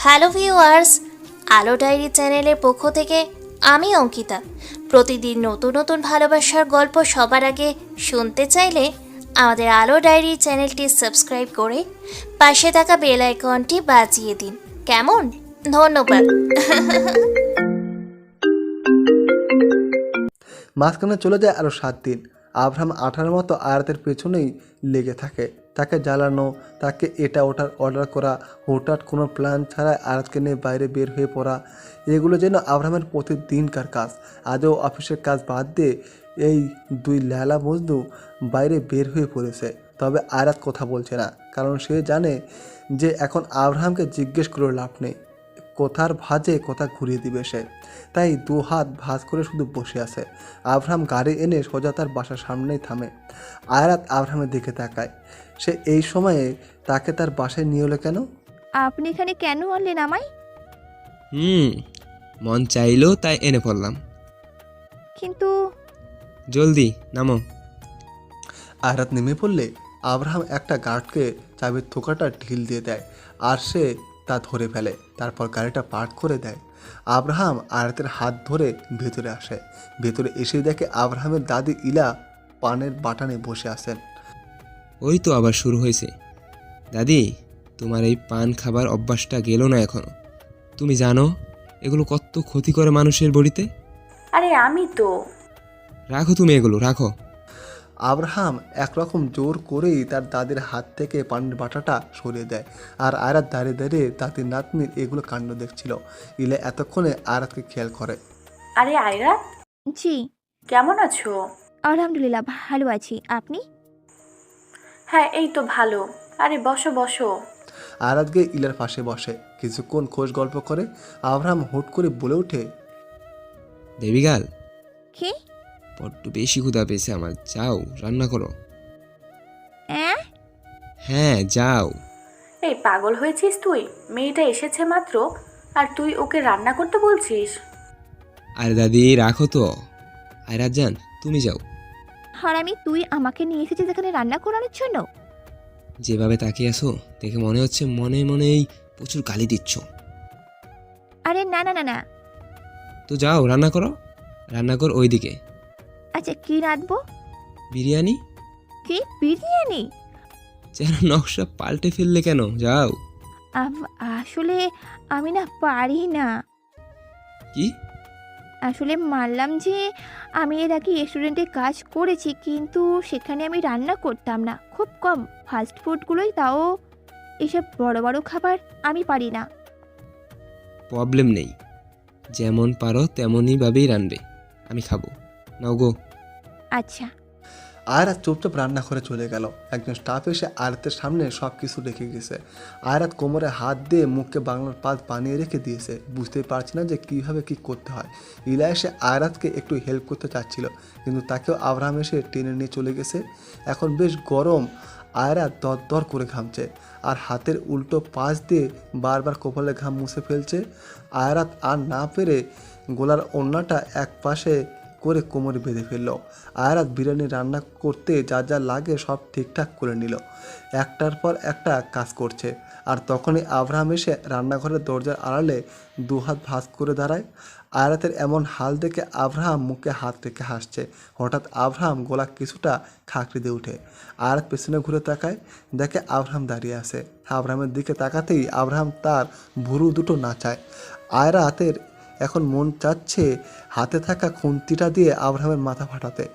Hello viewers, আলো diary চ্যানেলের পক্ষ থেকে আমি অঙ্কিতা। প্রতিদিন নতুন নতুন ভালোবাসার গল্প সবার আগে শুনতে চাইলে আমাদের আলো ডায়েরি চ্যানেলটি সাবস্ক্রাইব করে পাশে থাকা বেল আইকনটি বাজিয়ে দিন। কেমন? ধন্যবাদ। মাঝখানে চলে যায় আরও 7 দিন। আব্রাহাম আঠার মতো আয়াতের পেছনেই লেগে থাকে, তাকে জ্বালানো, তাকে এটা ওটার অর্ডার করা, হঠাৎ কোনো প্ল্যান ছাড়াই আয়াতকে নিয়ে বাইরে বের হয়ে পড়া, এগুলো যেন আব্রাহামের প্রতিদিনকার কাজ। আজও অফিসের কাজ বাদ দিয়ে এই দুই ল্যালা মজনু বাইরে বের হয়ে পড়েছে। তবে আয়াত কথা বলছে না, কারণ সে জানে যে এখন আব্রাহামকে জিজ্ঞেস করে লাভ নেই, কোথার ভাঁজে কোথা ঘুরিয়ে দিবে সে। তাই দু হাত ভাঁজ করে শুধু বসে আছে। আব্রাহাম গাড়ি এনে সোজা তার বাসার সামনেই থামে। আয়াত আব্রাহামের দিকে তাকায়। সে এই সময়ে তাকে তার বাসায় নিয়ে এলো কেন? আপনি এখানে কেন আনলেন আমায়? মন চাইলো তাই এনে পড়লাম। কিন্তু জলদি নামো। আয়াত নেমে পড়লে আব্রাহাম একটা গার্ডকে চাবির থোকাটা ঢিল দিয়ে দেয়, আর সে তা ধরে ফেলে। তারপর গাড়িটা পার্ক করে দেয়। আব্রাহাম আয়াতের হাত ধরে ভেতরে আসে। ভেতরে এসে দেখে আব্রাহামের দাদি ইলা পানের বাটানে বসে আছেন। ওই তো আবার শুরু হয়েছে। দাদি, তোমার এই পান খাবার অভ্যাসটা গেল না এখনো। তুমি জানো এগুলো কত ক্ষতি করে মানুষের বডিতে? আরে আমি তো রাখো, তুমি এগুলো রাখো। আব্রাহাম একরকম জোর করেই তার দাদির হাত থেকে পানের বাটাটা সরিয়ে দেয়। আর আয়াত দাঁড়িয়ে দাঁড়িয়ে দাদির নাতনির এগুলো কাণ্ড দেখছিল। ইলা এতক্ষণে আয়াতকে খেয়াল করে। আরে আয়রা, জি, কেমন আছো? আলহামদুলিল্লাহ ভালো আছি। আপনি? হ্যাঁ, এই তো ভালো। আরে বসো বসো। আয়াত গিয়ে ইলার পাশে বসে, কিছুক্ষণ খোঁজ গল্প করে। আব্রাহাম হুট করে বলে ওঠে, দেবিগাল, কি? বড্ড বেশি ক্ষুধা পেয়েছে আমার, যাও রান্না করো। অ্যাঁ? হ্যাঁ যাও। এই পাগল হয়েছিস তুই? মেয়েটা এসেছে মাত্র আর তুই ওকে রান্না করতে বলছিস? আরে দাদি রাখো তো। আয়রাত জান, তুমি যাও। তুই আমাকে নিয়ে এসেছিস এখানে রান্না করানোর জন্য? যেভাবে তাকিয়ে আসো দেখে মনে হচ্ছে মনে মনেই প্রচুর গালি দিচ্ছ। আরে না না না না। তো যাও রান্না করো। রান্নাঘর ওইদিকে। আচ্ছা, কি রাঁধবো? বিরিয়ানি। কি বিরিয়ানি? যেন নকশা পাল্টে ফেললে কেন, যাও। আসলে আমি না পারি না। কি? আসলে মানলাম যে আমি এর আগে রেস্টুরেন্টে কাজ করেছি, কিন্তু সেখানে আমি রান্না করতাম না, খুব কম ফাস্ট ফুডগুলোই, তাও এসব বড় বড় খাবার আমি পারি না। প্রবলেম নেই, যেমন পারো তেমনই ভাবেই রানবে, আমি খাবো। নাও গো। আচ্ছা। আয়রাত চুপচাপ রান্না করে চলে গেল। একজন স্টাফ এসে আয়াতের সামনে সব কিছু রেখে গেছে। আয়রাত কোমরে হাত দিয়ে মুখকে বাংলার পাত বানিয়ে রেখে দিয়েছে, বুঝতেই পারছে না যে কীভাবে কী করতে হয়। ইলা এসে আয়রাতকে একটু হেল্প করতে চাচ্ছিল, কিন্তু তাকেও আব্রাহাম এসে টেনে নিয়ে চলে গেছে। এখন বেশ গরম। আয়রাত দর করে ঘামছে, আর হাতের উল্টো পাশ দিয়ে বারবার কপালে ঘাম মুছে ফেলছে। আয়রাত আর না পেরে গোলার ওড়নাটা এক পাশে করে কোমরে বেঁধে ফেলল। আয়রাত বিরিয়ানি রান্না করতে যা যা লাগে সব ঠিকঠাক করে নিল, একটার পর একটা কাজ করছে। আর তখনই আব্রাহাম এসে রান্নাঘরের দরজার আড়ালে দুহাত ভাঁজ করে দাঁড়ায়। আয়রাতের এমন হাল দেখে আব্রাহাম মুখে হাত রেখে হাসছে। হঠাৎ আব্রাহাম গলা কিছুটা খাঁকড়ি দিয়ে উঠে। আয়রাত পেছনে ঘুরে তাকায়, দেখে আব্রাহাম দাঁড়িয়ে আছে। আব্রাহামের দিকে তাকাতেই আব্রাহাম তার ভুরু দুটো নাচায়। আয়রাতের এখন মন চাচ্ছে হাতে থাকা খুন্তিটা দিয়ে আব্রাহামের মাথা ফাটাতে।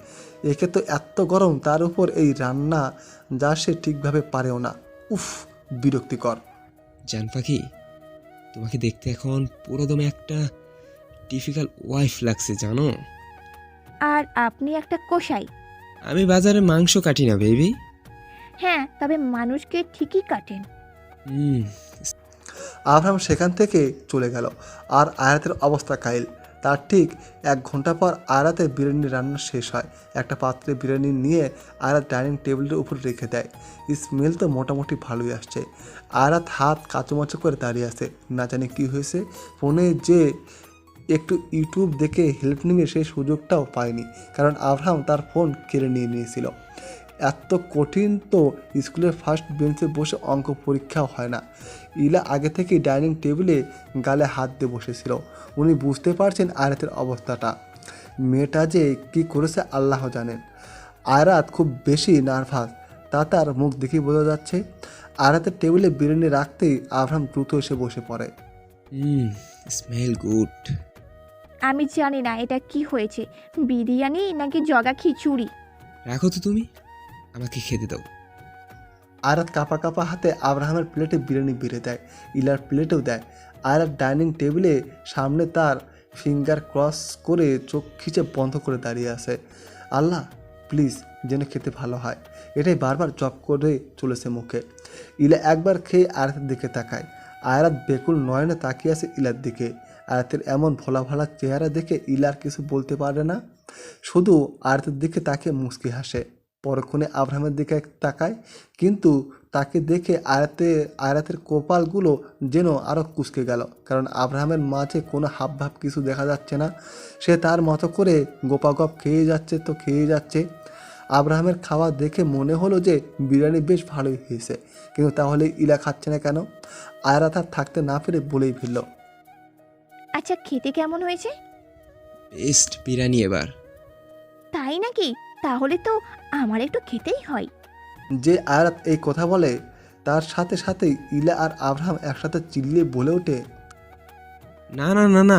একে তো এত গরম, তার উপর এই রান্না যা সে ঠিকভাবে পারেও না। উফ, বিরক্তিকর। জান পাখি, তোমাকে দেখতে এখন পুরো দমে একটা টিপিক্যাল ওয়াইফ লাগছে জানো। আর আপনি একটা কসাই। আমি বাজারে মাংস কাটি না বেবি। হ্যাঁ, তবে মানুষকে ঠিকই কাটেন। হুম। আব্রাহাম সেখান থেকে চলে গেল। আর আয়াতের অবস্থা কাইল। তার ঠিক 1 ঘন্টা পর আয়াতের বিরিয়ানি রান্না শেষ হয়। একটা পাত্রে বিরিয়ানি নিয়ে আয়াত ডাইনিং টেবিলের উপর রেখে দেয়। স্মেল তো মোটামুটি ভালোই আসছে। আয়াত হাত কাচুমাচু করে দাঁড়িয়ে আছে, না জানি কী হয়েছে। ফোনে যে একটু ইউটিউব দেখে হেল্প নেবে সেই সুযোগটাও পায়নি, কারণ আব্রাহাম তার ফোন কেড়ে নিয়েছিল। এত কঠিন তো স্কুলের ফার্স্ট বেঞ্চে বসে অঙ্ক পরীক্ষাও হয় না। ইলা আগে থেকেই ডাইনিং টেবিলে গালে হাত দিয়ে বসেছিল। উনি বুঝতে পারছেন আয়ারাতের অবস্থাটা। মেয়েটা যে কী করেছে আল্লাহ জানেন। আয়ারাত খুব বেশি নার্ভাস, তা তার মুখ দেখেই বোঝা যাচ্ছে। আয়ারাতের টেবিলে বিরিয়ানি রাখতেই আবরাম দ্রুত এসে বসে পড়ে। Smell good. আমি জানি না এটা কি হয়েছে, বিরিয়ানি নাকি জগা খিচুড়ি। রাখো তো তুমি, আমাকে খেতে দাও। আয়ারাত কাপা কাপা হাতে আব্রাহামের প্লেটে বিরিয়ানি বেড়ে দেয়, ইলার প্লেটেও দেয়। আয়ারাত ডাইনিং টেবিলে সামনে তার ফিঙ্গার ক্রস করে চোখ খিচে বন্ধ করে দাঁড়িয়ে আছে। আল্লাহ প্লিজ যেন খেতে ভালো হয়, এটাই বারবার জপ করে চলেছে মুখে। ইলা একবার খেয়ে আয়ারাতের দিকে তাকায়। আয়ারাত বেকুল নয়নে তাকিয়ে আছে ইলার দিকে। আয়াতের এমন ভোলা ভালা চেহারা দেখে ইলার কিছু বলতে পারে না, শুধু আয়াতের দিকে তাকিয়ে মুচকি হাসে। পরক্ষণে আব্রাহামের দিকে তাকায়, কিন্তু তাকে দেখে আয়াতের কপালগুলো যেন আরও কুঁচকে গেল, কারণ আব্রাহামের মাঝে কোনো হাবভাব কিছু দেখা যাচ্ছে না। সে তার মতো করে গোপাগপ খেয়ে যাচ্ছে তো খেয়ে যাচ্ছে। আব্রাহামের খাওয়া দেখে মনে হলো যে বিরিয়ানি বেশ ভালোই হয়েছে, কিন্তু তাহলে ইলা খাচ্ছে না কেন? আয়ারাত আর থাকতে না পেরে বলেই ফেলল, আচ্ছা খেতে কেমন হয়েছে? বেস্ট বিরিয়ানি এবার। তাই নাকি? তাহলে তো আমার একটু খেতেই হয়। যে আয়ারাত এই কথা বলে তার সাথে সাথেই ইলা আর আব্রাহাম একসাথে চিল্লিয়ে বলে ওঠে। না না না না।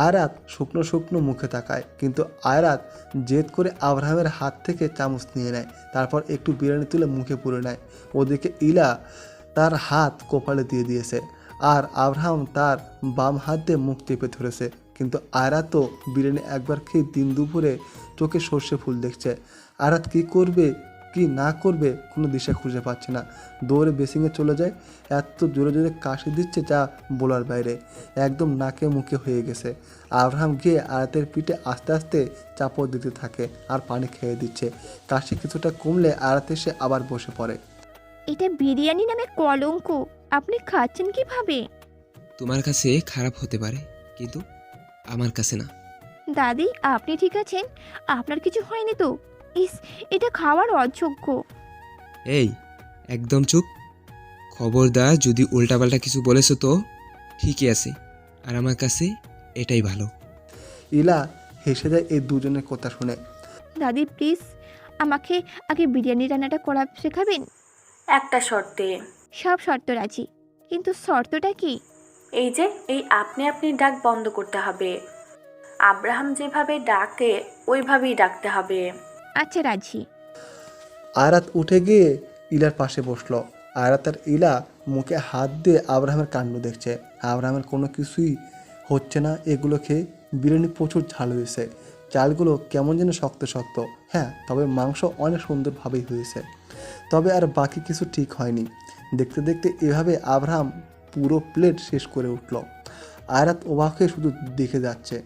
আয়ারাত শুকনো শুকনো মুখে তাকায়, কিন্তু আয়ারাত জেদ করে আব্রাহামের হাত থেকে চামচ নিয়ে নেয়, তারপর একটু বিরিয়ানি তুলে মুখে পুরে নেয়। ওদিকে ইলা তার হাত কপালে দিয়ে দিয়েছে, আর আব্রাহাম তার বাম হাত দিয়ে মুখ চেপে ধরেছে। কিন্তু আয়ারাত তো বিরিয়ানি একবার খেয়ে দিন দুপুরে চোখে সর্ষে ফুল দেখছে। আয়ারাত কী করবে কি না করবে কোনো দিশা খুঁজে পাচ্ছে না। দৌড়ে বেসিংয়ে চলে যায়। এত জোরে জোরে কাশি দিচ্ছে যা বলার বাইরে, একদম নাকে মুখে হয়ে গেছে। আব্রাহাম গিয়ে আয়াতের পিঠে আস্তে আস্তে চাপড় দিতে থাকে আর পানি খেয়ে দিচ্ছে। কাশি কিছুটা কমলে আয়াত এসে আবার বসে পড়ে। এটা বিরিয়ানি নামে কলঙ্ক, আপনি খাচ্ছেন কিভাবে? তোমার কাছে খারাপ হতে পারে, কিন্তু আমার কাছে না। দাদি আপনি ঠিক আছেন? আপনার কিছু হয়নি তো? ইস, এটা খাওয়ার অযোগ্য। এই একদম চুপ, খবরদার যদি উল্টাপাল্টা কিছু বলেছো তো। ঠিকই আছে, আর আমার কাছে এটাই ভালো। ইলা হেসে যায় এই দুজনের কথা শুনে। দাদি প্লিজ আমাকে আগে বিরিয়ানি রান্নাটা করা শেখাবেন। একটা শর্তে। সব শর্ত রাজি, কিন্তু শর্তটা কি? এই যে এই আপনি আপনি ডাক বন্ধ করতে হবে। আব্রাহাম যেভাবে ডাকে ওইভাবেই ডাকতে হবে। আচ্ছা রাজি। আয়ারাত উঠে গিয়ে ইলার পাশে বসলো। আয়ারাত আর ইলা মুখে হাত দিয়ে আব্রাহামের কাণ্ড দেখছে। আব্রাহামের কোনো কিছুই হচ্ছে না এগুলো খেয়ে। বিরিয়ানি প্রচুর ঝাল হয়েছে, চালগুলো কেমন যেন শক্ত শক্ত। হ্যাঁ, তবে মাংস অনেক সুন্দরভাবেই হয়েছে, তবে আর বাকি কিছু ঠিক হয়নি। দেখতে দেখতে এভাবে আব্রাহাম পুরো প্লেট শেষ করে উঠল। আয়ারাত অবাক হয়ে শুধু দেখে যাচ্ছে।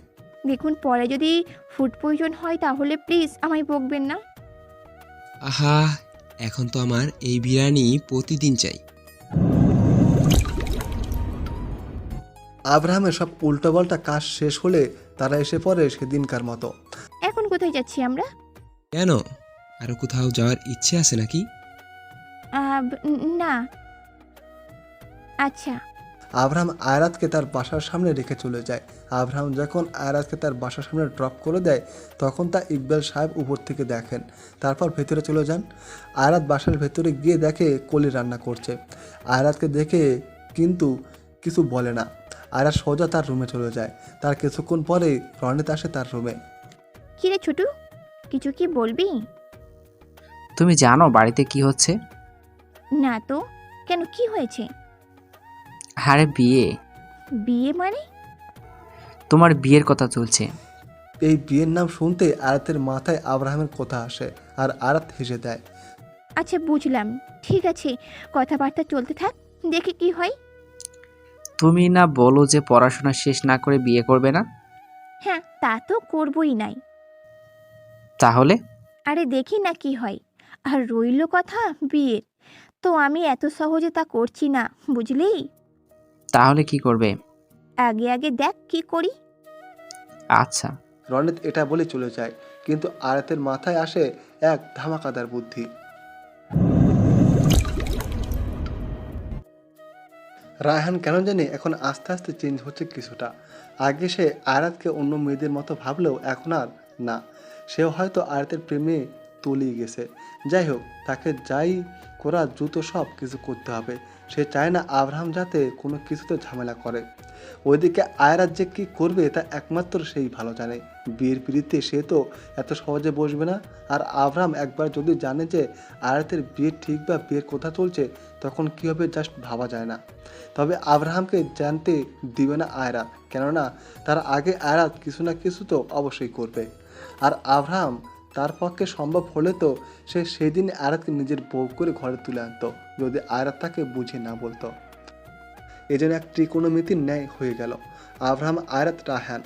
দেখুন পরে যদি ফুড পয়জন হয় তাহলে প্লিজ আমায় বকবেন না। আহা, এখন তো আমার এই বিরিয়ানি প্রতিদিন চাই। আব্রাহামের সব উল্টোপাল্টা কাজ শেষ হলে তারা এসে পড়ে সেদিনকার মতো। এখন কোথায় যাচ্ছি আমরা? কেন, আরো কোথাও যাওয়ার ইচ্ছে আছে নাকি? না। আচ্ছা। আব্রাহাম আয়ারাতকে তার বাসার সামনে রেখে চলে যায়। আব্রাহাম যখন আয়ারাতকে তার বাসার সামনে ড্রপ করে দেয়, তখন তা ইকবাল সাহেব উপর থেকে দেখেন, তারপর ভেতরে চলে যান। আয়ারাত বাসার ভেতরে গিয়ে দেখে কলি রান্না করছে। আয়ারাতকে দেখে কিন্তু কিছু বলে না। আয়ারাত সোজা তার রুমে চলে যায়। তার কিছুক্ষণ পরে রনিত আসে তার রুমে। কিরে ছোটু, কিছু কি বলবি? তুমি জানো বাড়িতে কি হচ্ছে? না তো, কেন কি হয়েছে? আরে বিয়ে। বিয়ে মানে? তোমার বিয়ের কথা চলছে। এই বিয়ের নাম শুনতে আয়ারাতের মাথায় আব্রাহামের কথা আসে, আর আয়ারাত হেসে দেয়। আচ্ছা বুঝলাম, ঠিক আছে, কথাবার্তা চলতে থাক, দেখি কি হয়। তুমি না বলো যে পড়াশোনা শেষ না করে বিয়ে করবে না? হ্যাঁ, তা তো করবই নাই। তাহলে? আরে দেখি না কি হয়। আর রইল কথা বিয়ের, তো আমি এত সহজে তা করছি না, বুঝলি? তাহলে কি করবে? আগে আগে দেখ কি করি। আচ্ছা। রনিত এটা বলে চলে যায়, কিন্তু আয়ারাতের মাথায় আসে এক ধামাকাদার বুদ্ধি। রায়হান কেন জানি এখন আস্তে আস্তে চেঞ্জ হচ্ছে কিছুটা। আগে সে আয়াতকে অন্য মেয়েদের মতো ভাবলেও এখন আর না, সেও হয়তো আয়াতের প্রেমে তলিয়ে গেছে। যাই হোক, তাকে যাই করা দ্রুত সব কিছু করতে হবে। সে চায় না আব্রাহাম যাতে কোনো কিছুতে ঝামেলা করে। ওইদিকে আয়রাত যে কী করবে তা একমাত্র সেই ভালো জানে। বিয়ের পিড়িতে সে তো এত সহজে বসবে না। আর আব্রাহাম একবার যদি জানে যে আয়াতের বিয়ে ঠিক বা বিয়ের কথা চলছে, তখন কী হবে জাস্ট ভাবা যায় না। তবে আব্রাহামকে জানতে দিবে না আয়রাত, কেননা তার আগে আয়রাত কিছু না কিছু তো অবশ্যই করবে। আর আব্রাহাম তার পক্ষে সম্ভব হলে তো সে সেদিন আয়রাতকে নিজের বউ করে ঘরে তুলে আনতো, যদি আয়রাত তাকে বুঝে না বলতো। এই জন্য এক ত্রিকোণমিতির ন্যায় হয়ে গেল আব্রাহাম, আয়রাত, রায়হান।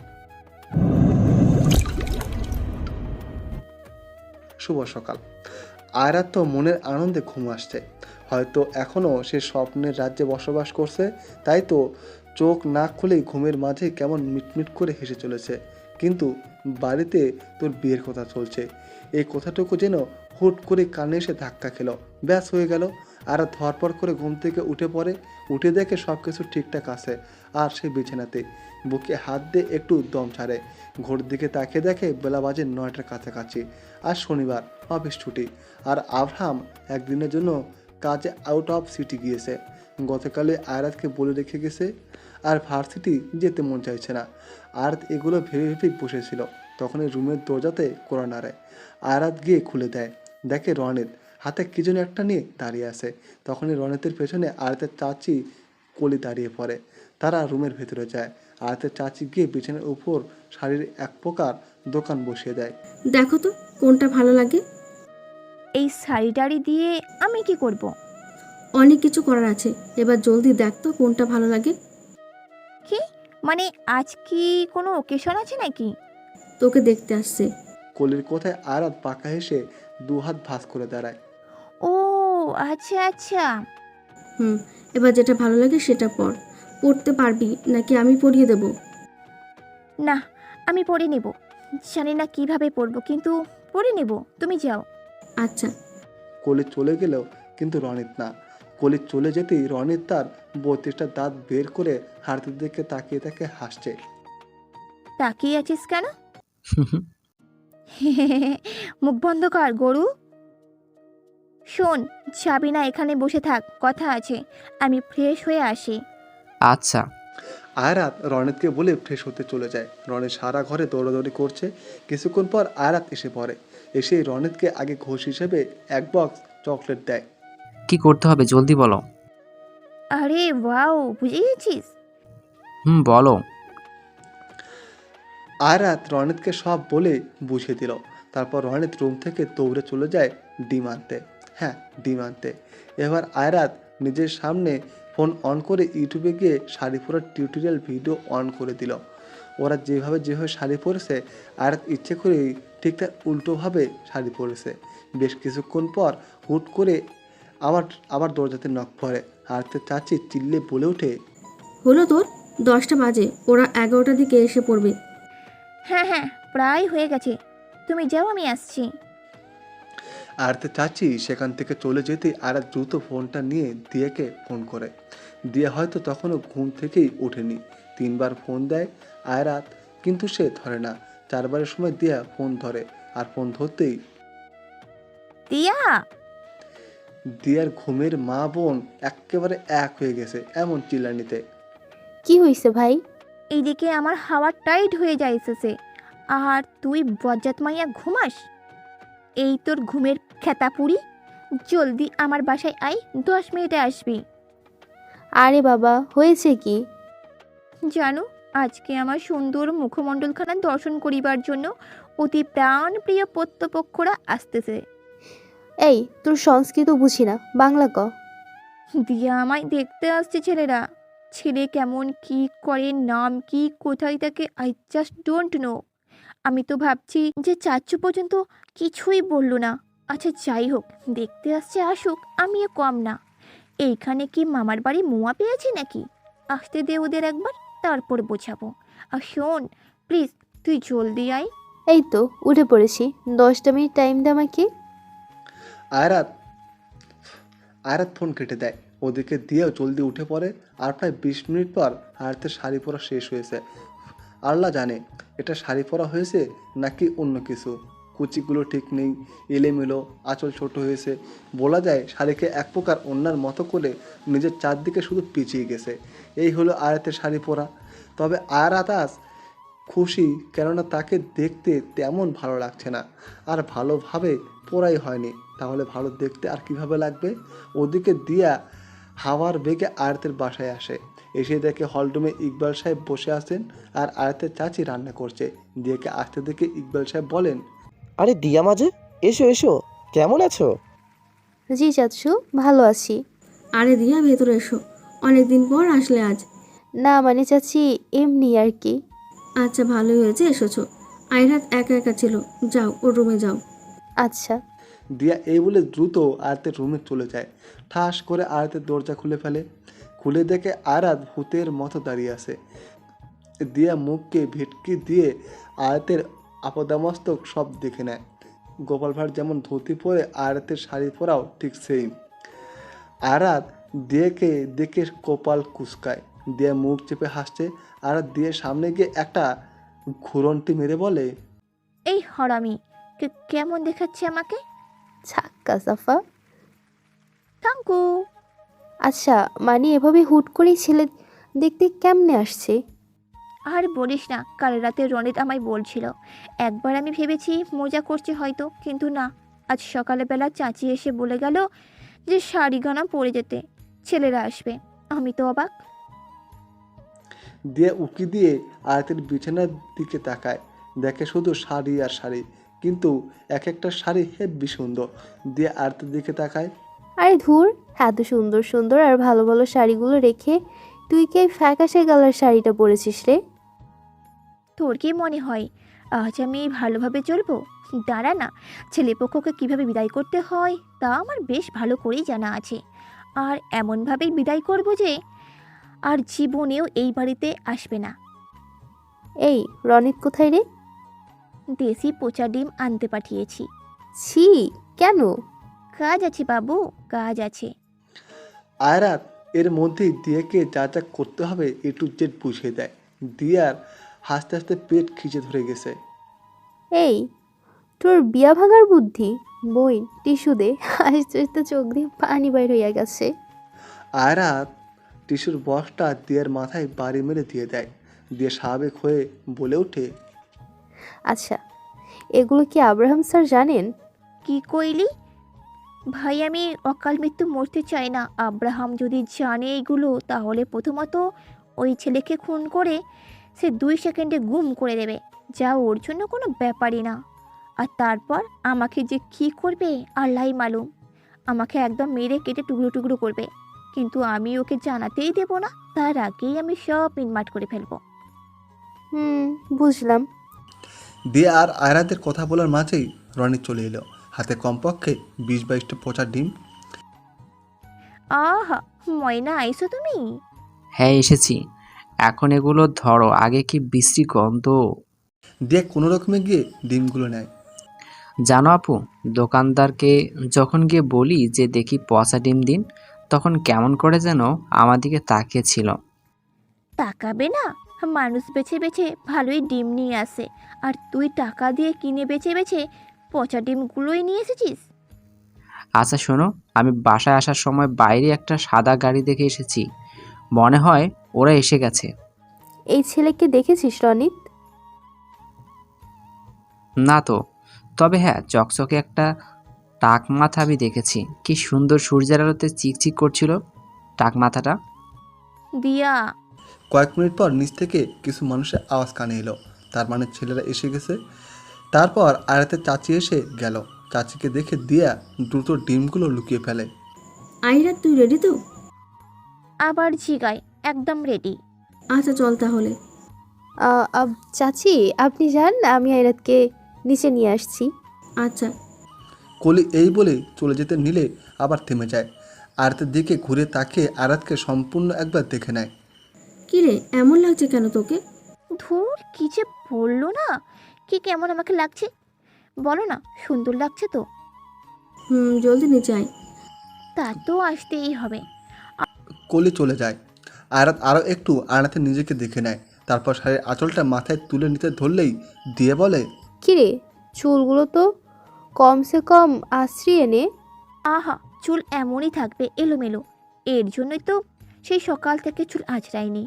শুভ সকাল। আয়রাত তো মনের আনন্দে ঘুম আসছে, হয়তো এখনও সে স্বপ্নের রাজ্যে বসবাস করছে, তাই তো চোখ না খুলেই ঘুমের মাঝে কেমন মিটমিট করে হেসে চলেছে। কিন্তু বাড়িতে তোর বিয়ের কথা চলছে, এই কথাটুকু যেন হুট করে কানে এসে ধাক্কা খেলো। ব্যাস হয়ে গেল। আর ধরপর করে ঘুম থেকে উঠে পড়ে, উঠে দেখে সব কিছু ঠিকঠাক আছে। আর সে বিছানাতে বুকে হাত দিয়ে একটু দম ছাড়ে। ঘড়ির দিকে তাকিয়ে দেখে বেলা বাজে 9টার কাছাকাছি। আর শনিবার, অফিস ছুটি। আর আব্রাহাম একদিনের জন্য কাজে আউট অফ সিটি গিয়েছে। গতকালে আয়রাতকে বলে রেখে গেছে, আর ভার্সিটি যেতে মন চাইছে না। আর এগুলো ভেবে ভেবেই বসেছিল, তখনই রুমের দরজাতে কড়া নাড়ে। আয়রাত গিয়ে খুলে দেয়, দেখে রনিত হাতে কি যেন একটা নিয়ে দাঁড়িয়ে আছে। তখনই রনিতের পেছনে আয়রাতের চাচি কলি দাঁড়িয়ে পড়ে। তারা রুমের ভেতরে যায়। আয়রাতের চাচি গিয়ে বিছানার উপর শাড়ির এক প্রকার দোকান বসিয়ে দেয়। দেখো তো কোনটা ভালো লাগে। এই শাড়ি টাড়ি দিয়ে আমি কি করব? অনেক কিছু করার আছে, এবার জলদি দেখ তো কোনটা ভালো লাগে। কি মানে, আজ কি কোনো ওকেশন আছে নাকি? তোকে দেখতে আসছে। কলির কথায় আয়রাত পাকা হেসে দুহাত ভাঁজ করে দাঁড়ায়। ও আচ্ছা আচ্ছা। এবার যেটা ভালো লাগে সেটা পর। পড়তে পারবি নাকি আমি পড়িয়ে দেব? না, আমি পড়ে নেব। জানি না কিভাবে পড়বো, কিন্তু পড়ে নেব। তুমি যাও। আচ্ছা। কলি চলে গেলেও কিন্তু রনিত না। কলি চলে যেতেই রনিত তার 32টা দাঁত বের করে হাড়ির দিকে তাকিয়ে তাকে হাসছে। তাকিয়ে আছিস কেন? মুখ বন্ধ কর গরু। শোন, যাবি না, এখানে বসে থাক, কথা আছে। আমি ফ্রেশ হয়ে আসি। আচ্ছা। আয়রাত রনিতকে বলে ফ্রেশ হতে চলে যায়। রনিত সারা ঘরে দৌড়াদৌড়ি করছে। কিছুক্ষণ পর আয়রাত এসে পড়ে। এসে রনিতকে আগে ঘোষ হিসেবে এক বক্স চকলেট দেয়। কি করতে হবে জলদি বলো। আরে ওয়াও, বুঝে গেছিস? বলো। আয়রাত রনিতকে সব বলে বুঝিয়ে দিল। তারপর রনিত রুম থেকে দৌড়ে চলে যায় ডিম আনতে। হ্যাঁ, ডিম আনতে। এবার আয়রাত নিজের সামনে ফোন অন করে ইউটিউবে গিয়ে শাড়ি পরার টিউটোরিয়াল ভিডিও অন করে দিল। ওরা যেভাবে শাড়ি পরেছে, আয়রাত ইচ্ছে করেই ঠিক তার উল্টোভাবে শাড়ি পরেছে। বেশ কিছুক্ষণ পর হুট করে আবার দরজাতে নক পড়ে। আয়রাতের চাচি চিল্লে বলে ওঠে, হলো তোর? 10টা বাজে, ওরা 11টার দিকে এসে পড়বে। হ্যাঁ হ্যাঁ, প্রায় হয়ে গেছে। তুমি যাও, আমি আসছি। আয়রাতের চাচি সেখান থেকে চলে যেতেই আয়রাত দ্রুত ফোনটা নিয়ে দিয়াকে ফোন করে। দিয়া হয়তো তখনও ঘুম থেকেই ওঠেনি। 3বার ফোন দেয় আয়রাত, কিন্তু সে ধরে না। 4বারের সময় দিয়া ফোন ধরে। আর ফোন ধরতেই দিয়া। দিয়ার ঘুমের মা বোন একেবারে এক হয়ে গেছে এমন চিল্লানিতে। কি হইছে ভাই? এইদিকে আমার হাওয়া টাইট হয়ে যাইতেছে, আর তুই বজ্জাত মাইয়া ঘুমাস। এই তোর ঘুমের খেতাপুরি। জলদি আমার বাসায় আই, 10 মিনিটে আসবি। আরে বাবা, হয়েছে কি? জানো, আজকে আমার সুন্দর মুখমণ্ডলখানা দর্শন করিবার জন্য অতি প্রাণপ্রিয় প্রত্যপক্ষরা আসতেছে। এই, তোর সংস্কৃত বুঝি না, বাংলা ক। দিয়া আমায় দেখতে আসছে ছেলেরা। ছেলে কেমন, কি করে, নাম কি, কোথায় থাকে, আই জাস্ট ডোন্ট নো। আমি তো ভাবছি যে চাচ্চু পর্যন্ত কিছুই বললো না। আচ্ছা যাই হোক, দেখতে আসছে আসুক, আমিও কম না। এইখানে কি মামার বাড়ি মোয়া পেয়েছি নাকি? আসতে দে ওদের একবার, তারপর বোঝাবো। আর শোন প্লিজ, তুই জলদি আয়। এই তো উঠে পড়েছি, 10টা মিনিট টাইম দে আমাকে। আয়রাত আয়রাত ফোন কেটে দেয়। ওদিকে দিয়েও জলদি উঠে পড়ে। আর প্রায় 20 মিনিট পর আয়রাতের শাড়ি পরা শেষ হয়েছে। আল্লাহ জানে এটা শাড়ি পরা হয়েছে নাকি অন্য কিছু। কুচিগুলো ঠিক নেই, এলোমেলো, আঁচল ছোট হয়েছে। বলা যায় শাড়িকে এক প্রকার অন্যার মতো করে নিজের চারদিকে শুধু পিছিয়ে গেছে। এই হলো আয়াতের শাড়ি পরা। তবে আয়াত আজ খুশি, কেননা তাকে দেখতে তেমন ভালো লাগছে না। আর ভালোভাবে পড়াই হয়নি, তাহলে ভালো দেখতে আর কিভাবে লাগবে। ওদিকে দিয়া হাওয়ার বেগে আয়াতের বাসায় আসে। এসে দেখে হলরুমে ইকবাল সাহেব বসে আছেন আর আয়াতের চাচি রান্না করছে। দিয়াকে আসতে দেখে ইকবাল সাহেব বলেন, আরে দিয়া মাঝে, এসো এসো, কেমন আছো? জি চাচ্ছু, ভালো আছি। আরে দিয়া, ভেতরে এসো, অনেকদিন পর আসলে আজ। না মানে চাচি, এমনি আর কি। আচ্ছা, ভালোই হয়েছে এসেছো। আয়রাত একা একা ছিল, যাও ওর রুমে যাও। আচ্ছা। দিয়া এই বলে দ্রুত আয়াতের রুমে চলে যায়। ঠাস করে আয়াতের দরজা খুলে ফেলে। খুলে দেখে আয়াত ভূতের মতো দাঁড়িয়ে আছে। দিয়া মুখকে ভেটকি দিয়ে আয়াতের আপদামস্তক সব দেখে নেয়। গোপাল ভাঁড় যেমন ধুতি পরে আয়াতের শাড়ি পরাও ঠিক সেই। আয়াত দিয়েকে দেখে কপাল কুঁচকায়। দিয়ে মুখ চেপে হাসছে। আয়াত দিয়ে সামনে গিয়ে একটা ঘুরন্টি মেরে বলে, এই হরামি, কেমন দেখাচ্ছে আমাকে? ছাক্কা সাফা। থ্যাংকু। আচ্ছা, মানে এভাবে হুট করেই ছেলে দেখতে কেমনে আসছে? আর বলিস না, কাল রাতে রনিত আমায় বলছিল। একবার আমি ভেবেছি মজা করছে হয়তো, কিন্তু না। আজ সকালবেলা চাচি এসে বলে গেল যে শাড়ি গানা পরে যেতে, ছেলেরা আসবে। আমি তো অবাক। দিয়ে উকি দিয়ে আয়াতের বিছানার দিকে তাকায়। দেখে শুধু শাড়ি আর শাড়ি, কিন্তু এক একটা শাড়ি হেব্বি সুন্দর। দিয়ে আয়াতের দিকে তাকায়। আরে ধুর, এত সুন্দর সুন্দর আর ভালো ভালো শাড়িগুলো রেখে তুই কি এই ফ্যাকাশে কালার শাড়িটা পরেছিস রে? তোর কি মনে হয় আজ আমি ভালোভাবে চলবো? দাঁড়া না, ছেলেপক্ষকে কিভাবে বিদায় করতে হয় তা আমার বেশ ভালো করেই জানা আছে। আর এমনভাবেই বিদায় করব যে আর জীবনেও এই বাড়িতে আসবে না। এই রনিত কোথায় রে? দেশি পচা ডিম আনতে পাঠিয়েছি। ছি, কেন? কাজ আছে বাবু, কাজ আছে। আয়রাত এর মধ্যেই দিয়াকে যা যা করতে হবে A to Z বুঝিয়ে দেয়। দিয়ার হাসতে হাসতে পেট খিচে ধরে গেছে। এই তোর বিয়া ভাঙার বুদ্ধি? বই টিস্যু দে, হাসতে হাসতে চোখ দিয়ে পানি বাইর হইয়া গেছে। আয়রাত টিস্যুর বক্সটা দিয়ার মাথায় বাড়ি মেরে দিয়ে দেয়। দিয়ে স্বাভাবিক হয়ে বলে ওঠে, আচ্ছা, এগুলো কি আব্রাহাম স্যার জানেন? কি কইলি? ভাই, আমি অকাল মৃত্যু মরতে চাই না। আব্রাহাম যদি জানে এইগুলো, তাহলে প্রথমত ওই ছেলেকে খুন করে সে 2 সেকেন্ডে গুম করে দেবে, যা ওর জন্য কোনো ব্যাপারই না। আর তারপর আমাকে যে কী করবে আল্লাহই মালুম। আমাকে একদম মেরে কেটে টুকরো টুকরো করবে, কিন্তু আমি ওকে জানাতেই দেব না। তার আগেই আমি সব মিটমাট করে ফেলবো। বুঝলাম। দিয়ে আর আয়রাতের কথা বলার মাঝেই রনি চলে এলো, হাতে কমপক্ষে 20-22টা পচা ডিম। আহা, ময়না আইসো তুমি? হ্যাঁ এসেছি। এখন এগুলো ধরো, আগে কি বিশ্রী গন্ধ। দিয়ে কোনো রকমে গিয়ে ডিমগুলো নেয়। জানো আপু, দোকানদারকে যখন গিয়ে বলি যে দেখি পচা ডিম দিন, তখন কেমন করে যেন আমার দিকে তাকিয়েছিল। তাকাবে না? মানুষ বেছে বেছে ভালোই ডিম নিয়ে আসে, আর তুই টাকা দিয়ে কিনে বেছে বেছে পচা ডিমগুলোই নিয়ে এসেছিস। আচ্ছা শোনো, আমি বাসায় আসার সময় বাইরে একটা সাদা গাড়ি দেখে এসেছি। মনে হয় ওরা এসে গেছে। এই ছেলেকে দেখেছিস রনিত? না তো, তবে হ্যাঁ, চকচকে একটা টাক মাথা আমি দেখেছি। কি সুন্দর সূর্যের আলোতে চিকচিক করছিল টাক মাথাটা। দিয়া, কয়েক মিনিট পর নিচ থেকে কিছু মানুষের আওয়াজ কানে এলো। তার মানে ছেলেরা এসে গেছে। তারপর আয়রাতের চাচি এসে গেল। চাচিকে দেখে দিয়া দ্রুত ডিমগুলো লুকিয়ে ফেলে। আয়রাত, তুই রেডি তো? আবার জিগায়, একদম রেডি। আচ্ছা চল তাহলে। চাচি আপনি যান, আমি আয়রাতকে নিচে নিয়ে আসছি। আচ্ছা। কলি এই বলে চলে যেতে নিলে আবার থেমে যায়। আয়রাতের দিকে ঘুরে তাকিয়ে আয়রাতকে সম্পূর্ণ একবার দেখে নেয়। কি রে, এমন লাগছে কেন তোকে? ধুর, কি যে বললো না, কি কেমন আমাকে লাগছে বলো না? সুন্দর লাগছে তো? জলদি নিচে আয়। তা তো আসতেই হবে। কলি চলে যায়। আয়রাত আরও একটু আয়নাতে নিজেকে দেখে নেয়, তারপর শাড়ির আঁচলটা মাথায় তুলে নিতে ধরলেই দিয়ে বলে, কিরে চুলগুলো তো কমসে কম আশ্রিয়ে নে। আহা, চুল এমনই থাকবে এলোমেলো। এর জন্যই তো সেই সকাল থেকে চুল আঁচড়ায়নি।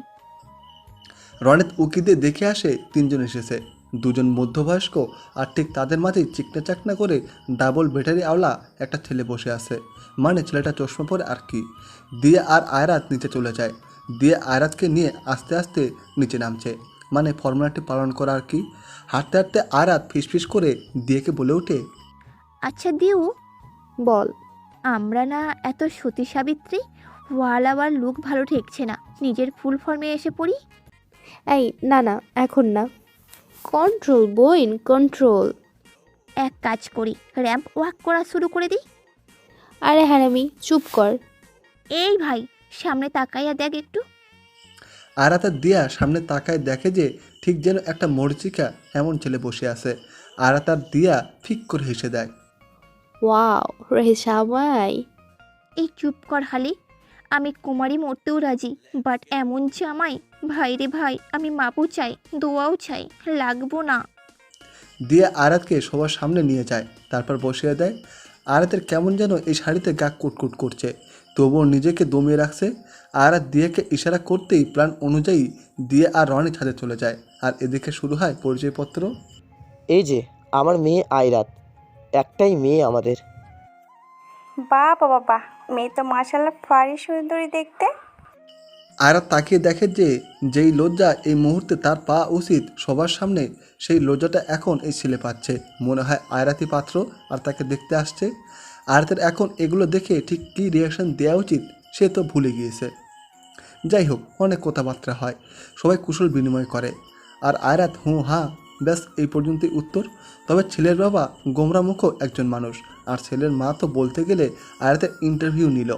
রনিত উকি দিয়ে দেখে আসে তিনজন এসেছে, দুজন মধ্যবয়স্ক আর ঠিক তাদের মাঝেই চিকনা চাকনা করে ডাবল ব্যাটারি আওলা একটা ছেলে বসে আছে। মানে ছেলেটা চশমা পরে আর কি। দিয়ে আর আয়রাত নিচে চলে যায়। দিয়ে আয়রাতকে নিয়ে আস্তে আস্তে নিচে নামছে, মানে ফর্মুলাটি পালন করা আর কি। হাঁটতে হাঁটতে আয়রাত ফিসফিস করে দিয়েকে বলে ওঠে, আচ্ছা দিউ, বল। আমরা না এত সতী সাবিত্রী, ওয়াল আবার লুক ভালো ঠেকছে না, নিজের ফুল ফর্মে এসে পড়ি। এই না না, এখন না। কন্ট্রোল বইন, কন্ট্রোল। এক কাজ করি, র্যাম্প ওয়াক করা শুরু করে দিই। আরে হারামি চুপ কর। এই ভাই, সামনে তাকাইয়া দেখ একটু। আয়রাতের দিয়া সামনে তাকায় দেখে যে ঠিক যেন একটা মরিচিকা এমন ছেলে বসে আছে। আয়রাতার দিয়া ফিক করে হেসে দেয়। ওয়াও রে সামাই। এই চুপ কর হালি, আমি কুমারী মরতেও রাজি, বাট এমন জামাই, ভাই রে ভাই, আমি মাপও চাই, দোয়াও চাই, লাগবো না। দিয়ে আয়রাতকে সবার সামনে নিয়ে যায়, তারপর বসিয়ে দেয়। আয়রাতের কেমন যেন এই শাড়িতে গা কুটকুট করছে, তবুও নিজেকে দমিয়ে রাখছে। আয়রাত দিয়েকে ইশারা করতেই প্ল্যান অনুযায়ী দিয়ে আর রনি ছাদে চলে যায়। আর এদিকে শুরু হয় পরিচয়পত্র। এই যে আমার মেয়ে আয়রাত, একটাই মেয়ে আমাদের। বাহ বাবা বাহ, মেয়ে তো মাশাআল্লাহ ভারী সুন্দরী দেখতে। আয়রাত তাকিয়ে দেখে যে যেই লজ্জা এই মুহূর্তে তার পাওয়া উচিত সবার সামনে, সেই লজ্জাটা এখন এই ছেলে পাচ্ছে। মনে হয় আয়রাতই পাত্র আর তাকে দেখতে আসছে। আয়রাতের এখন এগুলো দেখে ঠিক কী রিয়াকশন দেওয়া উচিত সে তো ভুলে গিয়েছে। যাই হোক, অনেক কথাবার্তা হয়, সবাই কুশল বিনিময় করে, আর আয়রাত হুঁ হাঁ ব্যাস এই পর্যন্তই উত্তর। তবে ছেলের বাবা গোমরামুখও একজন মানুষ, আর ছেলের মা তো বলতে গেলে আয়রাতের ইন্টারভিউ নিল।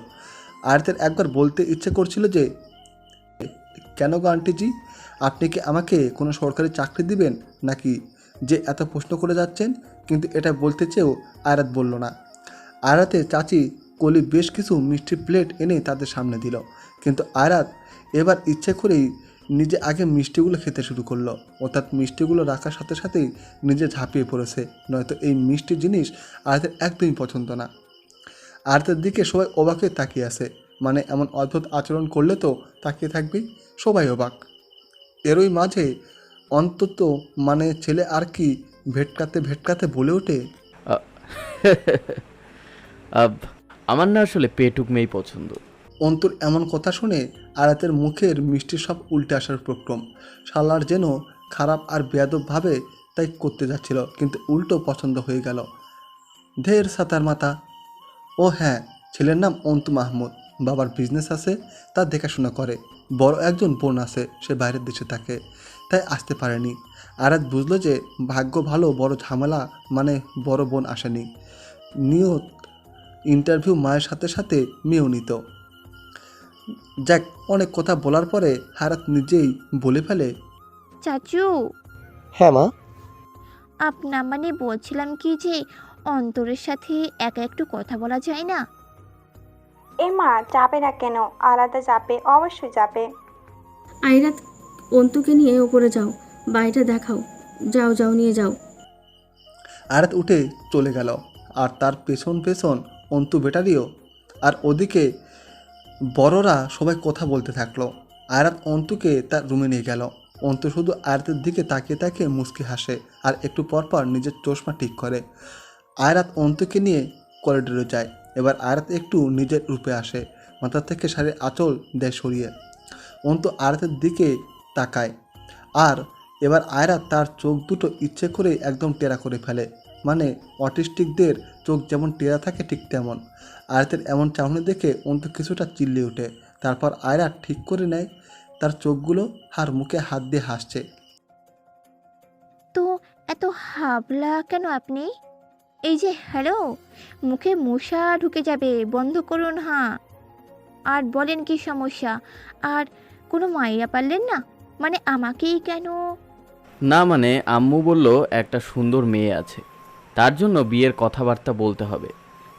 আয়রাতের একবার বলতে ইচ্ছে করছিল যে, কেন গো আন্টিজি, আপনি কি আমাকে কোনো সরকারি চাকরি দিবেন নাকি, যে এত প্রশ্ন করে যাচ্ছেন। কিন্তু এটা বলতে চেয়েও আয়রাত বলল না। আয়রাতের চাচি কলি বেশ কিছু মিষ্টি প্লেট এনে তাদের সামনে দিল, কিন্তু আয়রাত এবার ইচ্ছে করেই নিজে আগে মিষ্টিগুলো খেতে শুরু করলো। অর্থাৎ মিষ্টিগুলো রাখার সাথে সাথেই নিজে ঝাঁপিয়ে পড়েছে, নয়তো এই মিষ্টি জিনিস আয়রাতের একদমই পছন্দ না। আয়রাতের দিকে সবাই অবাকে তাকিয়ে আছে, মানে এমন অদ্ভুত আচরণ করলে তো তাকিয়ে থাকবেই, সবাই অবাক। এরই মাঝে অন্তত মানে ছেলে আর কি ভেটকাতে ভেটকাতে বলে ওঠে, আমার না আসলে পেটুক মেয়েই পছন্দ। অন্তর এমন কথা শুনে আয়রাতের মুখের মিষ্টি সব উল্টে আসার প্রক্রম। শালার যেন খারাপ আর বেয়াদবভাবে তাই করতে যাচ্ছিল, কিন্তু উল্টো পছন্দ হয়ে গেল। ঢের সাতার মাথা। ও হ্যাঁ, ছেলের নাম অন্তু মাহমুদ, বাবার বিজনেস আছে, তার দেখাশোনা করে। বড় একজন বোন আছে, সে বাইরের দেশে থাকে, তাই আসতে পারেনি। আয়রাত বুঝলো যে ভাগ্য ভালো, বড় ঝামেলা মানে বড় বোন আসেনি। নিয়ত ইন্টারভিউ মায়ের সাথে সাথে মেয়েও নিত। যাক, অনেক কথা বলার পরে আয়রাত নিজেই বলে ফেলে, চাচু, হ্যাঁ মা। আপনার মানে বলছিলাম কি যে অন্তরের সাথে একা একটু কথা বলা যায় না? এ মা, যাবে না কেন, আলাদা যাবে, অবশ্যই যাবে। আয়রাত, অন্তুকে নিয়ে ওপরে যাও, বাড়িটা দেখাও। যাও যাও, নিয়ে যাও। আয়রাত উঠে চলে গেল, আর তার পেছন পেছন অন্তু বেটারিও। আর ওদিকে বড়রা সবাই কথা বলতে থাকলো। আয়রাত অন্তুকে তার রুমে নিয়ে গেল। অন্তু শুধু আয়রাতের দিকে তাকিয়ে তাকিয়ে মুচকি হাসে, আর একটু পরপর নিজের চশমা ঠিক করে। আয়রাত অন্তুকে নিয়ে করিডোরে যায়। এবার আয়রাত একটু নিজের রূপে আসে, মাথা থেকে শাড়ির আঁচল দেয় সরিয়ে। অন্তু আয়রাতের দিকে তাকায়, আর এবার আয়রাত তার চোখ দুটো ইচ্ছে করে একদম টেরা করে ফেলে, মানে অটিস্টিকদের চোখ যেমন টেরা থাকে ঠিক তেমন। আয়রাতের এমন চাহনি দেখে অন্তু কিছুটা চিল্লে ওঠে। তারপর আয়রাত ঠিক করে নেয় তার চোখগুলো, আর মুখে হাত দিয়ে হাসছে। তো এত হাবলা কেন আপনি? এই যে হ্যালো, মুখে মশা ঢুকে যাবে, বন্ধ করুন। হ্যাঁ, আর বলেন কি সমস্যা? আর কোনো মাইয়া পারলেন না? মানে আমাকেই কেন? না মানে আম্মু বলল একটা সুন্দর মেয়ে আছে, তার জন্য বিয়ের কথাবার্তা বলতে হবে,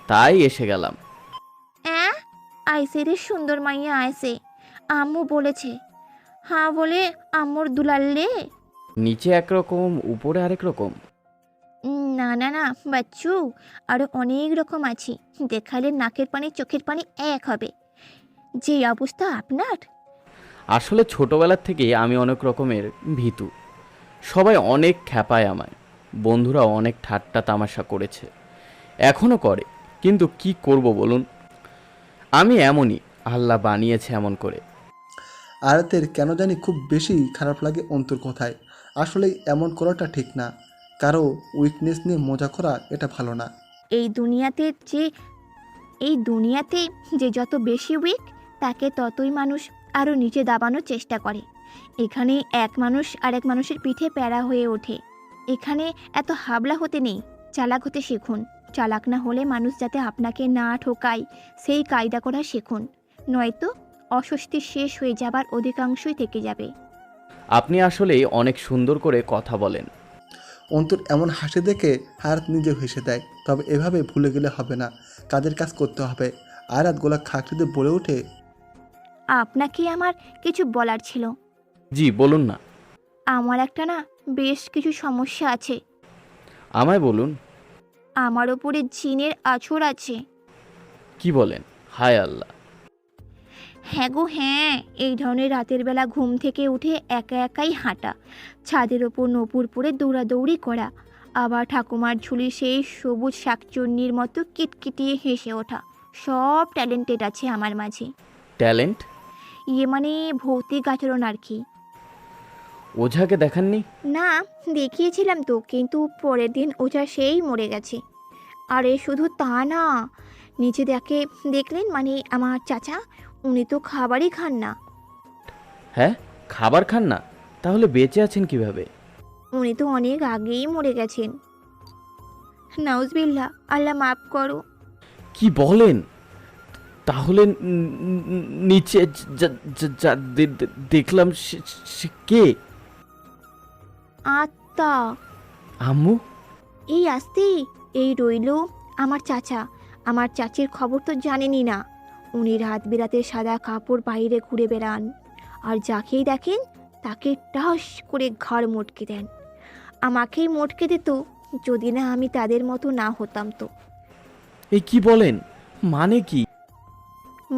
তাই এসে গেলাম। আইসে রে সুন্দর মাইয়া আইসে, আম্মু বলেছে। হ্যাঁ বলে আম্মুর দুলাল্লে। নিচে একরকম উপরে আরেক রকম। না না না বাচ্চু, আরো অনেক রকম আছি, দেখালে নাকের পানি চোখের পানি এক হবে। যে অবস্থা আপনার। আসলে ছোটবেলার থেকেই আমি অনেক রকমের ভীতু। সবাই অনেক খ্যাপায় আমায়, বন্ধুরা অনেক ঠাট্টা তামাশা করেছে, এখনও করে, কিন্তু কি করব বলুন, আমি এমনই, আল্লাহ বানিয়েছে এমন করে। আয়াতের কেন জানি খুব বেশি খারাপ লাগে অন্তুর কথায়। আসলেই এমন করাটা ঠিক না, কারো উইকনেস নিয়ে মজা করা এটা ভালো না। এই দুনিয়াতে যে যত বেশি উইক, তাকে ততই মানুষ আরও নিচে দাবানোর চেষ্টা করে। এখানে এক মানুষ আরেক মানুষের পিঠে প্যারা হয়ে ওঠে। এখানে এত হাবলা হতে নেই, চালাক হতে শিখুন। চালাক না হলে মানুষ যাতে আপনাকে না ঠকায় সেই কায়দা করা শিখুন, নয়তো অস্বস্তি শেষ হয়ে যাবার অধিকাংশই থেকে যাবে। আপনি আসলে অনেক সুন্দর করে কথা বলেন। অন্তুর এমন হাসি দেখে আয়াত নিজেও হেসে দেয়। তবে এভাবে ভুলে গেলে হবে না, কাজের কাজ করতে হবে। আয়াত গোলা খাকড়িতে বলে ওঠে, আপনাকে আমার কিছু বলার ছিল। জি বলুন না। আমার একটা না বেশ কিছু সমস্যা আছে। আমায় বলুন। আমার ওপরে জিনের আছর আছে। কি বলেন? হায় আল্লাহ। হ্যাঁ গো হ্যাঁ, এই ধরনের রাতের বেলা ঘুম থেকে উঠে একা একাই হাঁটা, ছাদের ওপর নপুর পরে দৌড়াদৌড়ি করা, আবার ঠাকুমার ঝুলি সেই সবুজ শাকচুন্নির মতো কিটকিটিয়ে হেসে ওঠা, সব ট্যালেন্টেড আছে আমার মাঝে। ট্যালেন্ট? মানে ভৌতিক আচরণ আর কি। ওঝাকে দেখাননি? না, দেখিয়েছিলাম তো, কিন্তু পরের দিন ওঝা সেই মরে গেছে। আরে শুধু তা না, নিচে দেখলেন মানে আমার চাচা, উনি তো খাবারই খান না। হ্যাঁ, খাবার খান না? তাহলে বেঁচে আছেন কিভাবে? উনি তো অনেক আগেই মরে গেছেন। নাউজবিল্লাহ, আল্লাহ মাফ করো। কি বলেন? তাহলে নিচে দেখলাম সে কে? আত্মা। আম্মু? এই আসতে, এই রইল আমার চাচা। আমার চাচির খবর তো জানেনই না। উনি রাত বিরাতে সাদা কাপড় বাইরে ঘুরে বেড়ান, আর যাকেই দেখেন তাকে টাস করে ঘাড় মটকে দেন। আমাকেই মটকে দিত যদি না আমি তাদের মতো না হতাম তো। এই কি বলেন? মানে কি?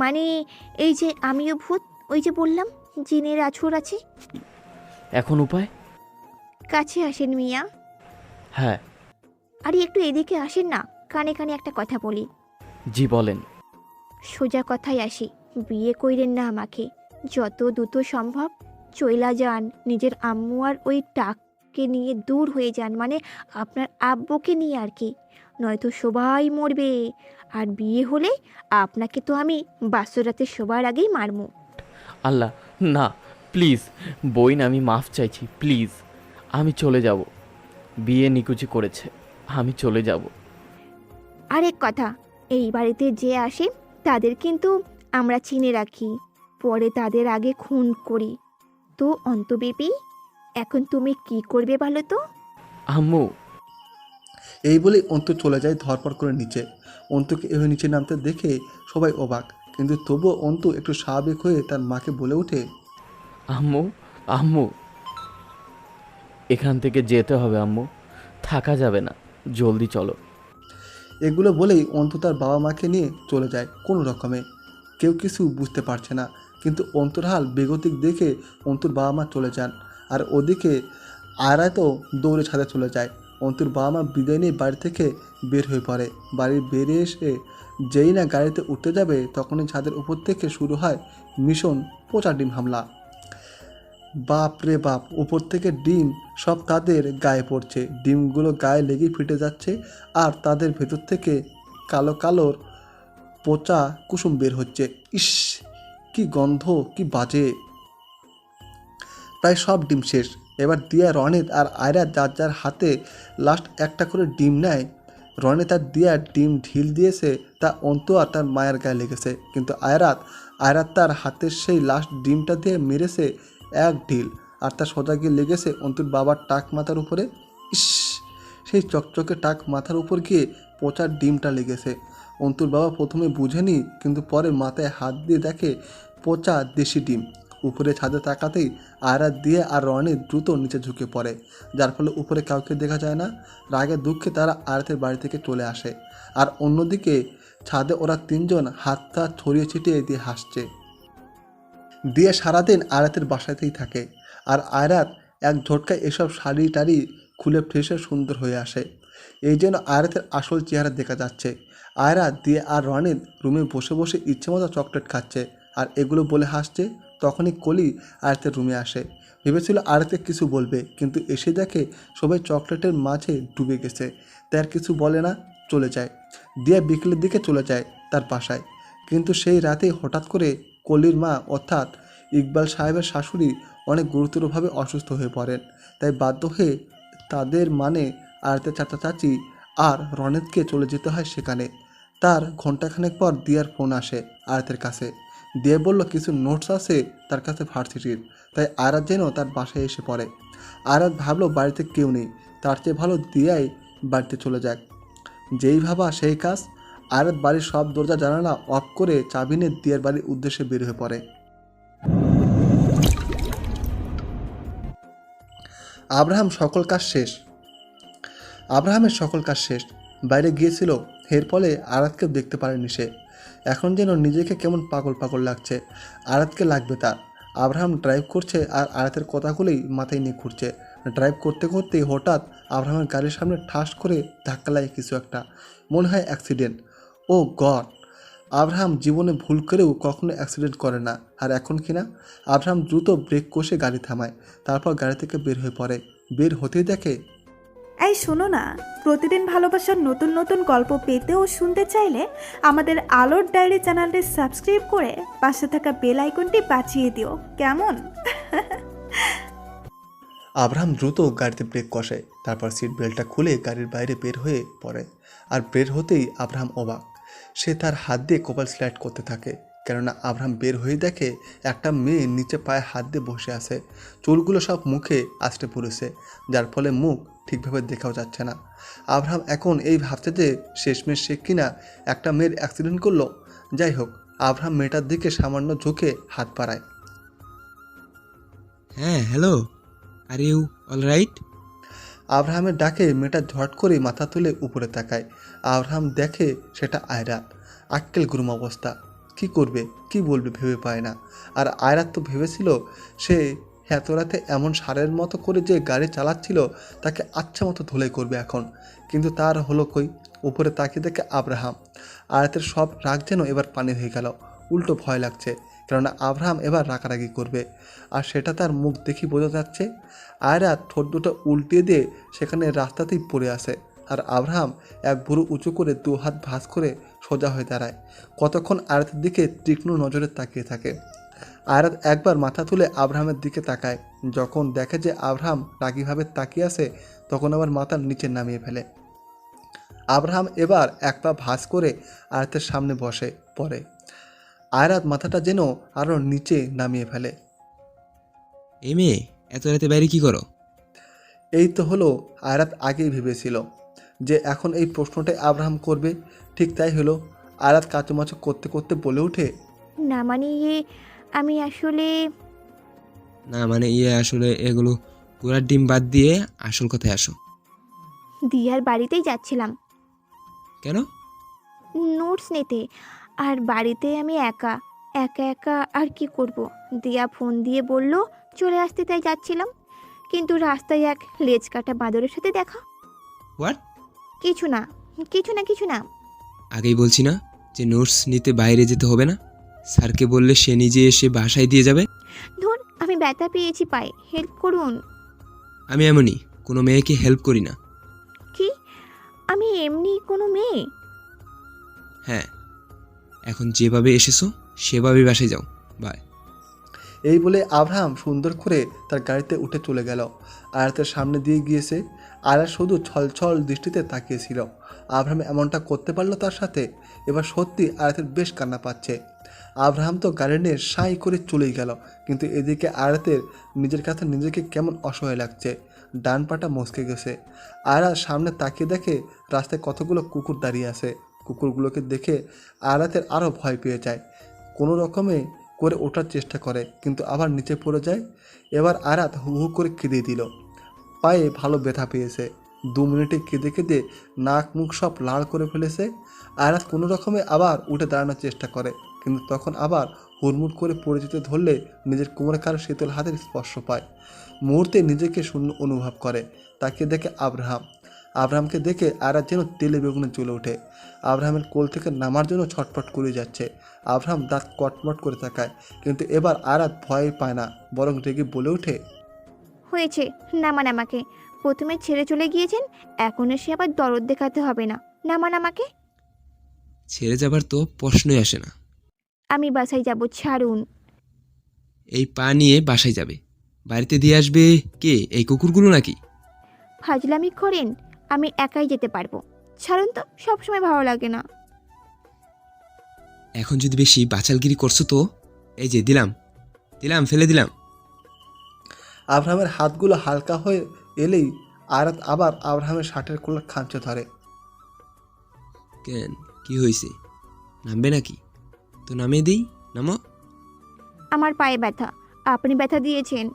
মানে এই যে আমিও ভূত, ওই যে বললাম জিনের আছর আছে। এখন উপায়? কাছে আসেন মিয়া। হ্যাঁ। আরে একটু এদিকে আসেন না, কানে কানে একটা কথা বলি। জি বলেন। সোজা কথায় আসি, বিয়ে কইরেন না আমাকে, যত দ্রুত সম্ভব চইলা যান, নিজের আম্মু আর ওই টাককে নিয়ে দূর হয়ে যান, মানে আপনার আব্বুকে নিয়ে আর কি, নয়তো সবাই মরবে। আর বিয়ে হলে আপনাকে তো আমি বাসরাতে সবার আগেই মারমু। আল্লাহ না, প্লিজ বইন, আমি মাফ চাইছি, প্লিজ। আমি চলে যাব। বিয়ে নিকুচি করেছে, আমি চলে যাব। আরেক কথা, এই বাড়িতে যে আসে তাদের কিন্তু আমরা চিনে রাখি, পরে তাদের আগে খুন করি। তো অন্তবেবী, এখন তুমি কি করবে বলো তো? আম্মু। এই বলে অন্তু চলে যায় ধরপড় করে নিচে। অন্তুকে এভাবে নিচে নামতে দেখে সবাই অবাক, কিন্তু তবুও অন্তু একটু স্বাভাবিক হয়ে তার মাকে বলে ওঠে, আম্মু, আম্মু, এখান থেকে যেতে হবে আম্মু, থাকা যাবে না, জলদি চলো। এগুলো বলেই অন্তু তার বাবা মাকে নিয়ে চলে যায় কোনো রকমে। কেউ কিছু বুঝতে পারছে না, কিন্তু অন্তুর হাল বেগতিক দেখে অন্তুর বাবা মা চলে যান। আর ওদিকে আয়রায় তো দৌড়ে ছাদে চলে যায়। অন্তুর বাবা মা বিদায় নিয়ে বাড়ি থেকে বের হয়ে পড়ে। বাড়ি বেরিয়ে এসে যেই না গাড়িতে উঠতে যাবে, তখনই ছাদের উপর থেকে শুরু হয় মিশন পচা ডিম হামলা। বাপ রে বাপ, উপর থেকে ডিম সব তাদের গায়ে পড়ছে, ডিমগুলো গায়ে লেগে ফেটে যাচ্ছে, আর তাদের ভেতর থেকে কালো কালোর পচা কুসুম বের হচ্ছে। ইস, কি গন্ধ, কি বাজে। প্রায় সব ডিম শেষ। এবার দিয়া, রনিত আর আয়রা যার যার হাতে লাস্ট একটা করে ডিম নেয়। রনিত আর দিয়া ডিম ঢিল দিয়েছে, তা অন্তু আর তার মায়ের গায়ে লেগেছে, কিন্তু আয়রাত তার হাতের সেই লাস্ট ডিমটা দিয়ে মেরেছে এক ঢিল, আর তার সোজা গিয়ে লেগেছে অন্তুর বাবার টাক মাথার উপরে। ইস, সেই চকচকে টাক মাথার উপর গিয়ে পচার ডিমটা লেগেছে। অন্তুর বাবা প্রথমে বুঝেনি, কিন্তু পরে মাথায় হাত দিয়ে দেখে পচা দেশি ডিম। উপরে ছাদে তাকাতেই আয়রাত দিয়ে আর রনি দ্রুত নিচে ঝুঁকে পড়ে, যার ফলে উপরে কাউকে দেখা যায় না। রাগে দুঃখে তারা আয়রাতের বাড়ি থেকে চলে আসে। আর অন্যদিকে ছাদে ওরা তিনজন হাতটা ছড়িয়ে ছিটিয়ে দিয়ে হাসছে। দিয়ে সারাদিন আয়রাতের বাসাতেই থাকে, আর আয়রাত এক ঝটকায় এসব শাড়ি টাড়ি খুলে ফ্রেশে সুন্দর হয়ে আসে। এই জন্য আয়রাতের আসল চেহারা দেখা যাচ্ছে। আয়রাত দিয়ে আর রনিত রুমে বসে বসে ইচ্ছে মতো চকলেট খাচ্ছে আর এগুলো বলে হাসছে। তখনই কলি আয়রাতের রুমে আসে। ভেবেছিল আয়রাতকে কিছু বলবে, কিন্তু এসে দেখে সবাই চকলেটের মাঝে ডুবে গেছে, তাই আর কিছু বলে না, চলে যায়। দিয়া বিকেলের দিকে চলে যায় তার বাসায়। কিন্তু সেই রাতে হঠাৎ করে কলির মা অর্থাৎ ইকবাল সাহেবের শাশুড়ি অনেক গুরুতরভাবে অসুস্থ হয়ে পড়েন। তাই বাধ্য হয়ে তাদের মানে আয়রাতের চাচা চাচি আর রনিতকে চলে যেতে হয় সেখানে। তার ঘন্টাখানেক পর দিয়ার ফোন আসে আয়রাতের কাছে। দিয়ে বলল কিছু নোটস আছে তার কাছে ভার্সিটির, তাই আয়রাত যেন তার বাসায় এসে পড়ে। আয়রাত ভাবলো বাড়িতে কেউ নেই, তার চেয়ে ভালো দিয়াই বাড়িতে চলে যাক। যেই ভাবা সেই কাজ। আয়রাত বাড়ির সব দরজা জানালা অফ করে চাবি নিয়ে দিয়ার বাড়ির উদ্দেশ্যে বের হয়ে পড়ে। আব্রাহামের সকল কাজ শেষ। বাইরে গিয়েছিল, এর ফলে আয়রাতকে দেখতে পারেনি সে। এখন যেন নিজেকে কেমন পাগল পাগল লাগছে। আয়রাতকে লাগবে তার। আব্রাহাম ড্রাইভ করছে আর আয়রাতের কথাগুলোই মাথায় নিয়ে ঘুরছে। ড্রাইভ করতে করতেই হঠাৎ আব্রাহামের গাড়ির সামনে ঠাস করে ধাক্কা লাগে কিছু একটা, মনে হয় অ্যাক্সিডেন্ট। ও গড! আব্রাহাম জীবনে ভুল করেও কখনো অ্যাক্সিডেন্ট করে না, আর এখন কিনা। আব্রাহাম দ্রুত ব্রেক কষে গাড়ি থামায়, তারপর গাড়ি থেকে বের হয়ে পড়ে। বের হতেই দেখে, এই শোনো না, প্রতিদিন ভালোবাসার নতুন নতুন গল্প পেতে ও শুনতে চাইলে আমাদের আলোর ডায়েরি চ্যানেলটি সাবস্ক্রাইব করে পাশে থাকা বেল আইকনটি বাজিয়ে দিও, কেমন? আব্রাহাম দ্রুত গাড়িতে ব্রেক কষে, তারপর সিট বেল্টটা খুলে গাড়ির বাইরে বের হয়ে পড়ে। আর বের হতেই আব্রাহাম অবাক। সে তার হাত দিয়ে কপাল স্লাইড করতে থাকে, কেননা আব্রাহাম বের হয়ে দেখে একটা মেয়ে নিচে পায়ে হাত দিয়ে বসে আছে। চুলগুলো সব মুখে আছড়ে পড়েছে, যার ফলে মুখ ঠিকভাবে দেখাও যাচ্ছে না। আব্রাহাম এখন এই ভাবছে যে শেষমেশ সে কিনা একটা মেয়ের অ্যাক্সিডেন্ট করলো। যাই হোক, আব্রাহাম মেয়েটার দিকে সামান্য ঝুঁকে হাত বাড়ায়। হ্যাঁ, hello, are you all right? আব্রাহামের ডাকে মেয়েটা ঝট করে মাথা তুলে উপরে তাকায়। আব্রাহাম দেখে সেটা আয়রাত। আক্কেল গুরুম অবস্থা, কি করবে কি বলবে ভেবে পায় না। আর আয়রাত তো ভেবেছিল সে এত রাতে এমন সারের মতো করে যে গাড়ি চালাচ্ছিল তাকে আচ্ছা মতো ধুলাই করবে এখন, কিন্তু তার হলো কই। উপরে তাকিয়ে দেখে আব্রাহাম। আয়রাতের সব রাগ যেন এবার পানি হয়ে গেল। উল্টো ভয় লাগছে, কেননা আব্রাহাম এবার রাগারাগি করবে, আর সেটা তার মুখ দেখি বোঝা যাচ্ছে। আয়রাত ঠোঁট দুটো উল্টিয়ে দিয়ে সেখানে রাস্তাতেই পড়ে আসে, আর আব্রাহাম এক ভুরু উঁচু করে দু হাত ভাঁজ করে সোজা হয়ে দাঁড়ায়। কতক্ষণ আয়রাতের দিকে তীক্ষ্ণ নজরে তাকিয়ে থাকে। আয়রাত একবার মাথা তুলে আব্রাহামের দিকে তাকায়। যখন দেখে যে আব্রাহাম রাগীভাবে তাকিয়ে আছে, তখন আবার মাথার নিচে নামিয়ে ফেলে। আব্রাহাম এবার এক পা ভাঁজ করে আয়রাতের সামনে বসে পড়ে। আয়রাত মাথাটা যেন আরও নিচে নামিয়ে ফেলে। এই মেয়ে এত রাতে বাইরে কি করো? এই তো হলো আয়রাত আগেই ভেবেছিল যে এখন এই প্রশ্নটাই আব্রাহাম করবে, ঠিক তাই হলো। আয়রাত কাচুমাচু করতে করতে বলে ওঠে, না মানে আমি আসলে আসলে এগুলো ঘোড়ার ডিম বাদ দিয়ে আসল কথায় আসো। দিয়ার বাড়িতেই যাচ্ছিলাম কেন? নোটস নিতে, আর বাড়িতে আমি একা একা আর কি করব। দিয়া ফোন দিয়ে বলল চলে আসতে, তাই যাচ্ছিলাম। কিন্তু রাস্তায় এক লেজ কাটা বাঁদরের সাথে দেখা। হোয়াট? কিছু না। আগেই বলছি না যে নোটস নিতে বাইরে যেতে হবে না? স্যারকে বললে সে নিজে এসে বাসায় দিয়ে যাবে। ধুর, আমি ব্যথা পেয়েছি পায়ে, হেল্প করুন। আমি এমনই কোনো মেয়েকে হেল্প করি না। কি? আমি এমনি কোনো মেয়ে? হ্যাঁ, এখন যেভাবে এসেছো সেভাবেই বাসায় যাও, বাই। এই বলে আব্রাহাম সুন্দর করে তার গাড়িতে উঠে চলে গেল। আয়রাতের সামনে দিয়ে গিয়েছে। আয়রা শুধু ছলছল দৃষ্টিতে তাকিয়েছিল। আব্রাহাম এমনটা করতে পারলো তার সাথে। এবার সত্যি আয়রাতের বেশ কান্না পাচ্ছে। আব্রাহাম তো গাড়ি নিয়ে সাই করে চলেই গেল, কিন্তু এদিকে আয়রাতের নিজের কাছে নিজেকে কেমন অসহায় লাগছে। ডান পাটা মচকে গেছে। আয়রা সামনে তাকিয়ে দেখে রাস্তায় কতগুলো কুকুর দাঁড়িয়ে আছে। কুকুরগুলোকে দেখে আয়রাতের আরও ভয় পেয়ে যায়। কোনো রকমে করে ওঠার চেষ্টা করে, কিন্তু আবার নিচে পড়ে যায়। এবার আয়রাত হু হু করে কেঁদে দিল। পায়ে ভালো ব্যথা পেয়েছে। 2 মিনিটে কেঁদে কেঁদে নাক মুখ সব লাল করে ফেলেছে। আয়রাত কোনো রকমে আবার উঠে দাঁড়ানোর চেষ্টা করে, কিন্তু তখন আবার হুড়মুড় করে পড়ে যেতে ধরলে নিজের কোমরে কারো শীতল হাতের স্পর্শ পায়। মুহূর্তে নিজেকে শূন্য অনুভব করে। তাকে দেখে আব্রাহামকে দেখে আয়রাত যেন তেলে বেগুনে জ্বলে ওঠে। আব্রাহামের কোল থেকে নামার জন্য ছটফট করে যাচ্ছে। আব্রাহাম দাঁত কটমট করে তাকায়, কিন্তু এবার আয়রাত ভয় পায় না, বরং রেগে বলে ওঠে, হয়েছে, নামান আমাকে। প্রথমে ছেড়ে চলে গিয়েছেন, এখন এসে আবার দরদ দেখাতে হবে না। নামান আমাকে। ছেড়ে যাবার তো প্রশ্নই আসে না। আমি বাসায় যাব, ছাড়ুন। এই পা নিয়ে বাসায় যাবে? বাড়িতে দিয়ে আসবে কে? এই কুকুরগুলো নাকি? ফাজলামি করেন, আমি একাই যেতে পারবো। ছাড়ুন তো, সবসময় ভালো লাগে না। এখন যদি বেশি বাচালগিরি করছো তো এই যে দিলাম, ফেলে দিলাম। আব্রাহামের হাতগুলো হালকা হয়ে এলেই আয়রাত আবার আব্রাহামের শার্টের কলার খামচে ধরে। কেন, কি হয়েছে? নামবে নাকি? তো নামিয়ে দিই, নামো। আমার পায়ে ব্যথা, আপনি ব্যথা দিয়েছেন।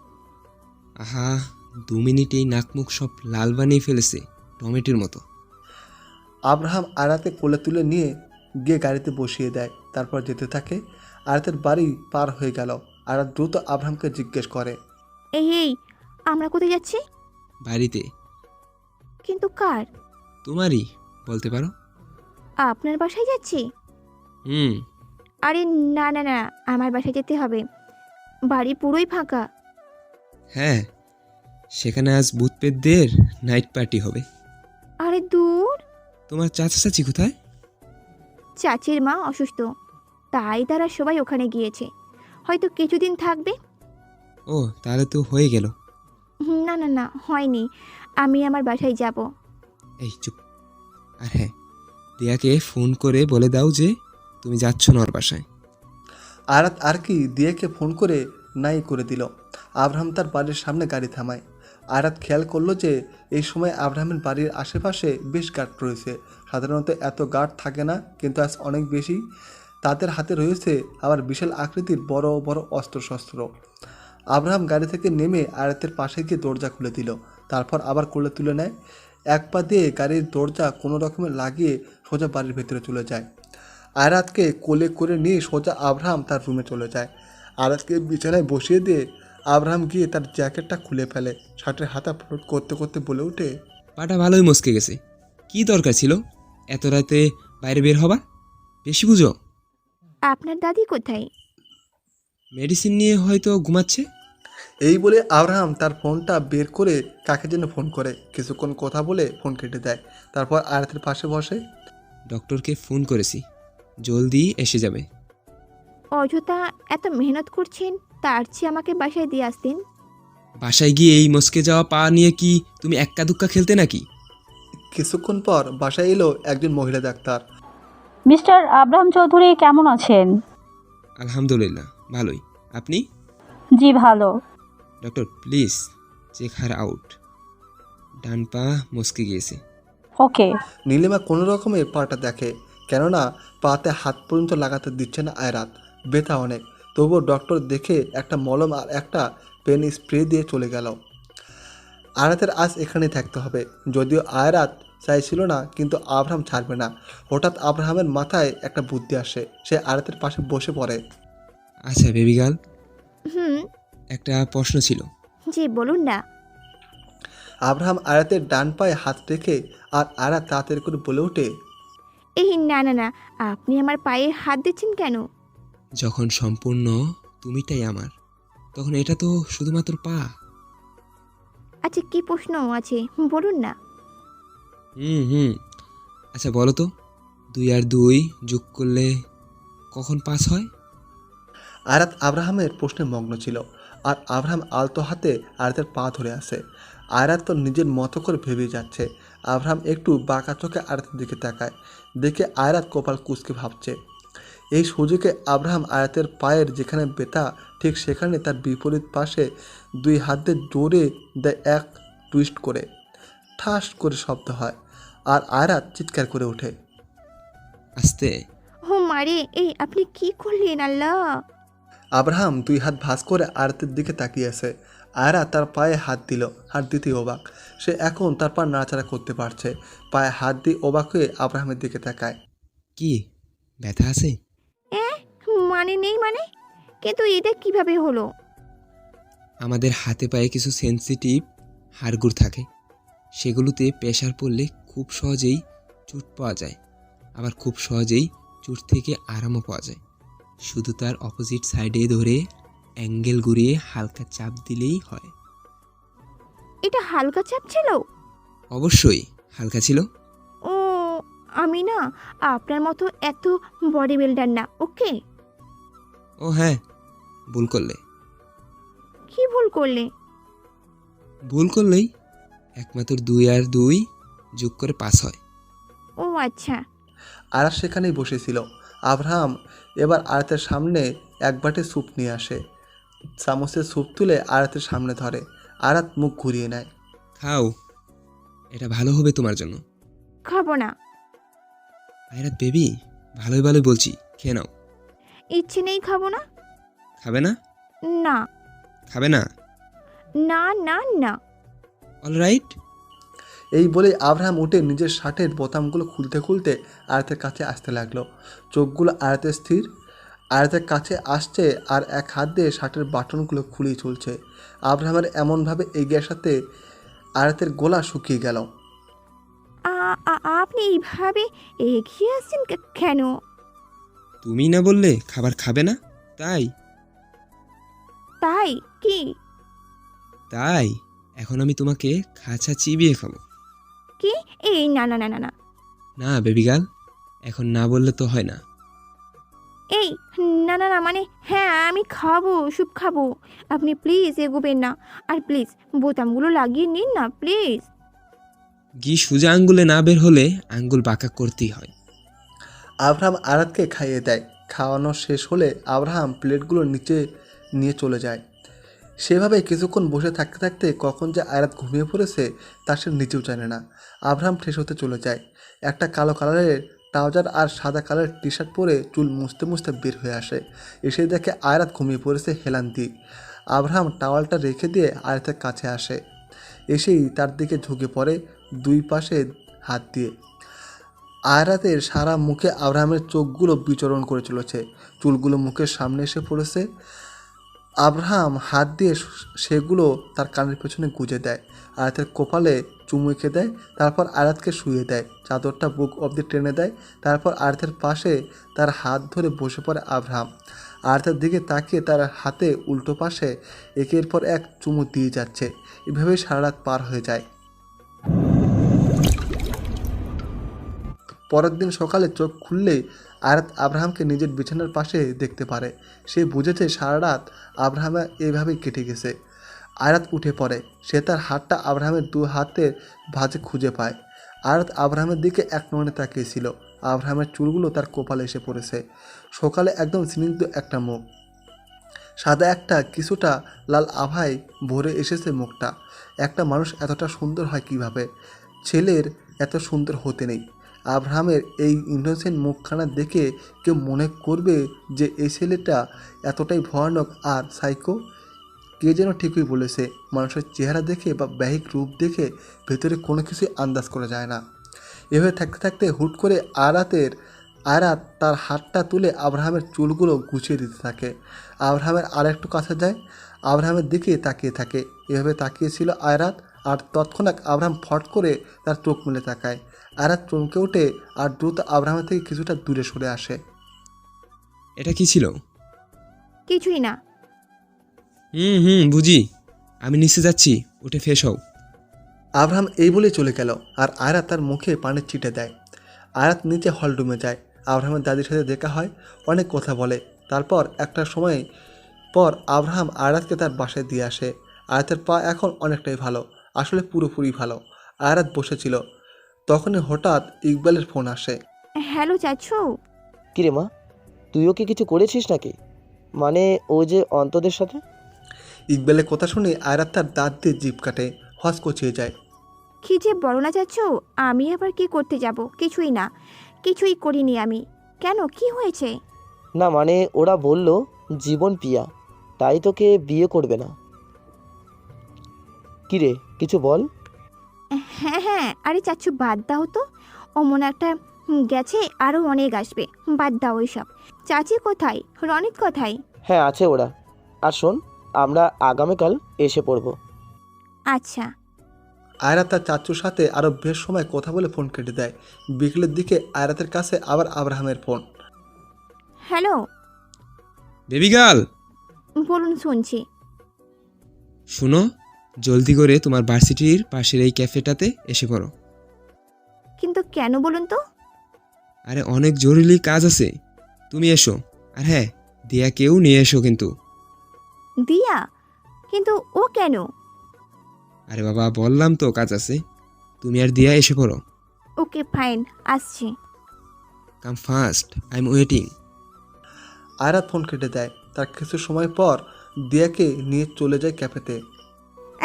আহা, 2 মিনিটেই নাক মুখ সব লাল বানিয়ে ফেলেছে, টমেটোর মতো। আব্রাহাম আয়রাতকে কোলে তুলে নিয়ে গিয়ে গাড়িতে বসিয়ে দেয়, তারপর যেতে থাকে। আয়রাতের বাড়ি পার হয়ে গেল। আয়রাত দ্রুত আব্রাহামকে জিজ্ঞেস করে, এই আমরা কোথায় যাচ্ছি? বাড়িতে। কিন্তু কার? তোমারই বলতে পারো। আপনার বাসায় যাচ্ছি? হুম। আরে না না না, আমার বাসায় যেতে হবে। বাড়ি পুরোই ফাঁকা। হ্যাঁ, সেখানে আজ ভূতপেতদের নাইট পার্টি হবে। আরে দূর। তোমার চাচা চাচি কোথায়? চাচির মা অসুস্থ, তাই তারা সবাই ওখানে গিয়েছে। হয়তো কিছুদিন থাকবে। ও, তাহলে তো হয়ে গেল। না না না, হয়নি। আমি আমার বাসায় যাব। এই চুপ। আর হ্যাঁ, দিয়াকে ফোন করে বলে দাও যে তুমি যাচ্ছ না ওর বাসায়। আয়রাত আর কি দিয়াকে ফোন করে নাই করে দিল। আব্রাহাম তার বাড়ির সামনে গাড়ি থামায়। আয়রাত খেয়াল করলো যে এই সময় আব্রাহামের বাড়ির আশেপাশে বেশ গার্ড রয়েছে। সাধারণত এত গার্ড থাকে না, কিন্তু আজ অনেক বেশি। তাদের হাতে রয়েছে আবার বিশাল আকৃতির বড় বড় অস্ত্রশস্ত্র। আব্রাহাম গাড়ি থেকে নেমে আয়রাতের পাশে গিয়ে দরজা খুলে দিল, তারপর আবার কোলে তুলে নেয়। এক পা দিয়ে গাড়ির দরজা কোনো রকমে লাগিয়ে সোজা বাড়ির ভেতরে চলে যায়। আয়রাতকে কোলে করে নিয়ে সোজা আব্রাহাম তার রুমে চলে যায়। আয়রাতকে বিছানায় বসিয়ে দিয়ে আব্রাহাম গিয়ে তার জ্যাকেটটা খুলে ফেলে। শার্টের হাতা ফ্লোট করতে করতে বলে ওঠে, পাটা ভালোই মস্কে গেছে। কি দরকার ছিল এত রাতে বাইরে বের হবার? বেশি বুঝো। আপনার দাদি কোথায়? মেডিসিন নিয়ে হয়তো ঘুমাচ্ছে। এই বলে আব্রাহাম তার ফোনটা বের করে কাকে যেন ফোন করে। কিছুক্ষণ কথা বলে ফোন কেটে দেয়। তারপর আয়রাতের পাশে বসে। ডক্টরকে ফোন করেছি, জলদি এসে যাবে। অযথা এত মেহনত করছেন, তার চেয়ে আমাকে বাসায় দিয়ে আসতেন। বাসায় গিয়ে এই মস্কে যাওয়া পা নিয়ে কি তুমি এক্কা দুক্কা খেলতে নাকি? কিছুক্ষণ পর বাসায় এলো একজন মহিলা ডাক্তার। মিস্টার আব্রাহাম চৌধুরী কেমন আছেন? আলহামদুলিল্লাহ, ভালোই। আপনি? জি ভালো। Doctor please check her out. ডান পা মস্কে গিয়েছে। ওকে। নীলিমা কোনো রকমে পাটা দেখে, কেননা পাতে হাত পর্যন্ত লাগাতে দিচ্ছে না আয়রাত। ব্যথা অনেক, তবুও ডক্টর দেখে একটা মলম আর একটা পেন স্প্রে দিয়ে চলে গেল। আয়রাতের আজ এখানেই থাকতে হবে। যদিও আয়রাত চাইছিল না, কিন্তু আব্রাহাম ছাড়বে না। হঠাৎ আব্রাহামের মাথায় একটা বুদ্ধি আসে। সে আয়রাতের পাশে বসে পড়ে। আচ্ছা বেবি গার্ল, হুম। একটা প্রশ্ন ছিল। জি বলুন না। আব্রাহাম আয়রাতের ডান পায়ে হাত রেখে আর আয়রাত তাড়াতাড়ি করে বলে ওঠে, এই না না না, আপনি আমার পায়ে হাত দিচ্ছেন কেন? যখন সম্পূর্ণ তুমিটাই আমার, তখন এটা তো শুধুমাত্র পা। আচ্ছা কি প্রশ্ন আছে বলুন না। হুম আচ্ছা বলো তো, 2 আর 2 যোগ করলে কখন 5 হয়? আয়রাত আব্রাহামের প্রশ্নে মগ্ন ছিল, আর আব্রাহাম আলতো হাতে আয়রাতের পা ধরে আছে। আয়রাত তো নিজের মতো করে ভেবে যাচ্ছে। আব্রাহাম একটু বাঁকা চোখে আয়রাতের দিকে তাকায়। দেখে আয়রাত কপাল কুঁচকে ভাবছে। এই সুযোগে আব্রাহাম আয়রাতের পায়ের যেখানে ব্যথা, ঠিক সেখানে তার বিপরীত পাশে 2 হাত দিয়ে জোরে দেয় এক টুইস্ট করে। ঠাস করে শব্দ হয়, আর আয়রাত চিৎকার করে ওঠে। আস্তে। ও মারে, এই আপনি কি করলেন আল্লাহ? আব্রাহাম 2 হাত ভাঁজ করে আয়ারাতের দিকে তাকিয়ে আছে। আয়রাত তার পায়ে হাত দিল, হাত দিতেই অবাক। সে এখন তার পা নাড়াচাড়া করতে পারছে। পায়ে হাত দিয়ে অবাক হয়ে আব্রাহামের দিকে তাকায়। কি ব্যথা আছে? মানে নেই মানে, কিন্তু এটা কিভাবে হলো? আমাদের হাতে পায়ে কিছু সেনসিটিভ হাড়গুড় থাকে, সেগুলোতে প্রেশার পড়লে খুব সহজেই চোট পাওয়া যায়, আবার খুব সহজেই চোট থেকে আরামও পাওয়া যায়। শুধু তার অপোজিট সাইডে ধরে অ্যাঙ্গেল ঘুরিয়ে হালকা চাপ দিলেই হয়। এটা হালকা চাপ ছিল? অবশ্যই হালকা ছিল। ও, আমি না আপনার মতো এত বডি বিল্ডার না, ওকে? ও হ্যাঁ, ভুল করলে। কি ভুল করলে? ভুল করলেই একমাত্র 2 আর 2 যোগ করে 5 হয়। ও আচ্ছা। আয়ারাত সেখানেই বসেছিল। আব্রাহাম এবার আয়াতের সামনে এক বাটি স্যুপ নিয়ে আসে। চামচের স্যুপ তুলে আয়াতের সামনে ধরে। আয়াত মুখ ঘুরিয়ে নেয়। খাও, এটা ভালো হবে তোমার জন্য। খাবো না। আয়রাত বেবি, ভালোই ভালোই বলছি, খেয়ে নাও। ইচ্ছে নেই, খাবো না। খাবে না? না খাবে না? না না না। অলরাইট। এই বলে আব্রাহাম উঠে নিজের শার্টের বোতামগুলো খুলতে খুলতে আয়াতের কাছে আসতে লাগলো। চোখগুলো আয়াতের স্থির। আয়াতের কাছে আসছে আর এক হাত দিয়ে শার্টের বাটনগুলো খুলেই চলছে। আব্রাহামের এমনভাবে এগিয়ে আসাতে আয়াতের গলা শুকিয়ে গেল। আপনি এইভাবে এগিয়ে আসছেন কেন? তুমি না বললে খাবার খাবে না, তাই। তাই কি? তাই এখন আমি তোমাকে খাঁচা চিবিয়ে খাবো। কি? এই না না না না না। না বেবি গার্ল, এখন না বললে তো হয় না। এই না না না, মানে হ্যাঁ আমি খাবো, স্যুপ খাবো। আপনি প্লিজ এগোবেন না, আর প্লিজ বোতামগুলো লাগিয়ে নিন না প্লিজ। ঘি সোজা আঙ্গুলে না বের হলে আঙ্গুল বাঁকা করতেই হয়। আব্রাহাম আয়াতকে খাইয়ে দেয়। খাওয়ানো শেষ হলে আব্রাহাম প্লেটগুলো নিচে নিয়ে চলে যায়। সেভাবে কিছুক্ষণ বসে থাকতে থাকতে কখন যে আয়াত ঘুমিয়ে পড়েছে তা সে নিজেও জানে না। আব্রাহাম ফ্রেশ হতে চলে যায়। একটা কালো কালারের ট্রাউজার আর সাদা কালারের টি শার্ট পরে চুল মুছতে মুছতে বের হয়ে আসে। এসে দেখে আয়াত ঘুমিয়ে পড়েছে হেলান দিয়ে। আব্রাহাম টাওয়ালটা রেখে দিয়ে আয়াতের কাছে আসে। এসেই তার দিকে ঝুঁকে পড়ে 2 পাশে হাত দিয়ে। আয়াতের সারা মুখে আব্রাহামের চোখগুলো বিচরণ করে চলেছে। চুলগুলো মুখের সামনে এসে পড়েছে। আব্রাহাম হাত দিয়ে সেগুলো তার কানের পেছনে গুঁজে দেয়। আয়াতের কপালে চুমু এঁকে দেয়। তারপর আয়াতকে শুয়ে দেয়। চাদরটা বুক অবধি টেনে দেয়। তারপর আয়াতের পাশে তার হাত ধরে বসে পড়ে আব্রাহাম। আয়াতের দিকে তাকিয়ে তার হাতে উল্টো পাশে একের পর এক চুমু দিয়ে যাচ্ছে। এভাবেই সারা রাত পার হয়ে যায়। পরের দিন সকালে চোখ খুললেই আয়াত আব্রাহামকে নিজের বিছানার পাশে দেখতে পারে। সে বুঝেছে সারা রাত আব্রাহামের এভাবেই কেটে গেছে। আয়াত উঠে পড়ে। সে তার হাতটা আব্রাহামের 2 হাতের ভাঁজে খুঁজে পায়। আয়াত আব্রাহামের দিকে এক নয়নে তাকিয়েছিল। আব্রাহামের চুলগুলো তার কপালে এসে পড়েছে। সকালে একদম স্নিগ্ধ একটা মুখ, সাদা একটা কিছুটা লাল আভায় ভরে এসেছে মুখটা। একটা মানুষ এতটা সুন্দর হয় কিভাবে? ছেলের এত সুন্দর হতে নেই। আব্রাহামের এই ইনোসেন্ট মুখখানা দেখে কেউ মনে করবে যে এই ছেলেটা এতটাই ভয়ানক আর সাইকো। কে যেন ঠিকই বলেছে, মানুষের চেহারা দেখে বা বাহ্যিক রূপ দেখে ভেতরে কোনো কিছুই আন্দাজ করা যায় না। এভাবে থাকতে থাকতে হুট করে আয়াত তার হাতটা তুলে আব্রাহামের চুলগুলো গুছিয়ে দিতে থাকে। আব্রাহামের আর একটু কাছে যায়। আব্রাহামের দিকে তাকিয়ে থাকে। এভাবে তাকিয়েছিল আয়াত। আর তৎক্ষণাৎ আব্রাহাম ফট করে তার চোখ মেলে তাকায়। আয়াত চমকে ওঠে আর দ্রুত আব্রাহামের থেকে কিছুটা দূরে সরে আসে। এটা কি ছিল? কিছুই না। বুঝি। আমি নিচে যাচ্ছি, উঠে ফ্রেশ হও। আব্রাহাম এই বলে চলে গেল আর আয়াত তার মুখে পানির ছিটে দেয়। আয়াত নিচে হলরুমে যায়। আব্রাহামের দাদির সাথে দেখা হয়, অনেক কথা বলে। তারপর একটা সময় পর আব্রাহাম আয়াতকে তার বাসায় দিয়ে আসে। আয়াতের পা এখন অনেকটাই ভালো, আসলে পুরোপুরি ভালো। আয়াত বসেছিল, তখনই হঠাৎ ইকবালের ফোন আসে। হ্যালো চাচু। কিরে মা, তুইও কি কিছু করেছিস নাকি? মানে ও যে অন্তদের সাথে? ইকবালের কথা শুনে আয়াত তার দাঁত দিয়ে জিভ কাটে, হস কচিয়ে যায়। কি যে বলো না চাচু, আমি আবার কি করতে যাব? কিছুই না। কিছুই করিনি আমি। কেন, কি হয়েছে? না মানে ওরা বলল জীবন পিয়া, তাই তোকে বিয়ে করবে না। কিরে কিছু বল। হ্যাঁ হ্যাঁ, আরে চাচ্ছু বাদ দাও তো। অমন একটা গেছে, আরও অনেক আসবে, বাদ দাও ওইসব। চাচি কোথায়, রনিত কোথায়? হ্যাঁ আছে ওরা। আর শোন, আমরা আগামীকাল এসে পড়ব। আচ্ছা। আয়রাত তার চাচুর সাথে আরও বেশ সময় কথা বলে ফোন কেটে দেয়। বিকেলের দিকে আয়রাতের কাছে আবার আব্রাহামের ফোন। হ্যালো। বেবি গার্ল, বলুন, শুনছি। শুনো, জলদি করে তোমার ভার্সিটির পাশের এই ক্যাফেটাতে এসে পড়ো। কিন্তু কেন বলুন তো? আরে অনেক জরুরি কাজ আছে, তুমি এসো। আর হ্যাঁ, দিয়াকেও নিয়ে এসো কিন্তু। দিয়া? কিন্তু ও কেন? আরে বাবা, বললাম তো কাজ আছে, তুমি আর দিয়া এসে পড়ো। ওকে ফাইন, আসছি। Come fast, I am waiting. Ayrat phone কেটে দেয়। তার কিছু সময় পর দিয়াকে নিয়ে চলে যায় ক্যাফেতে।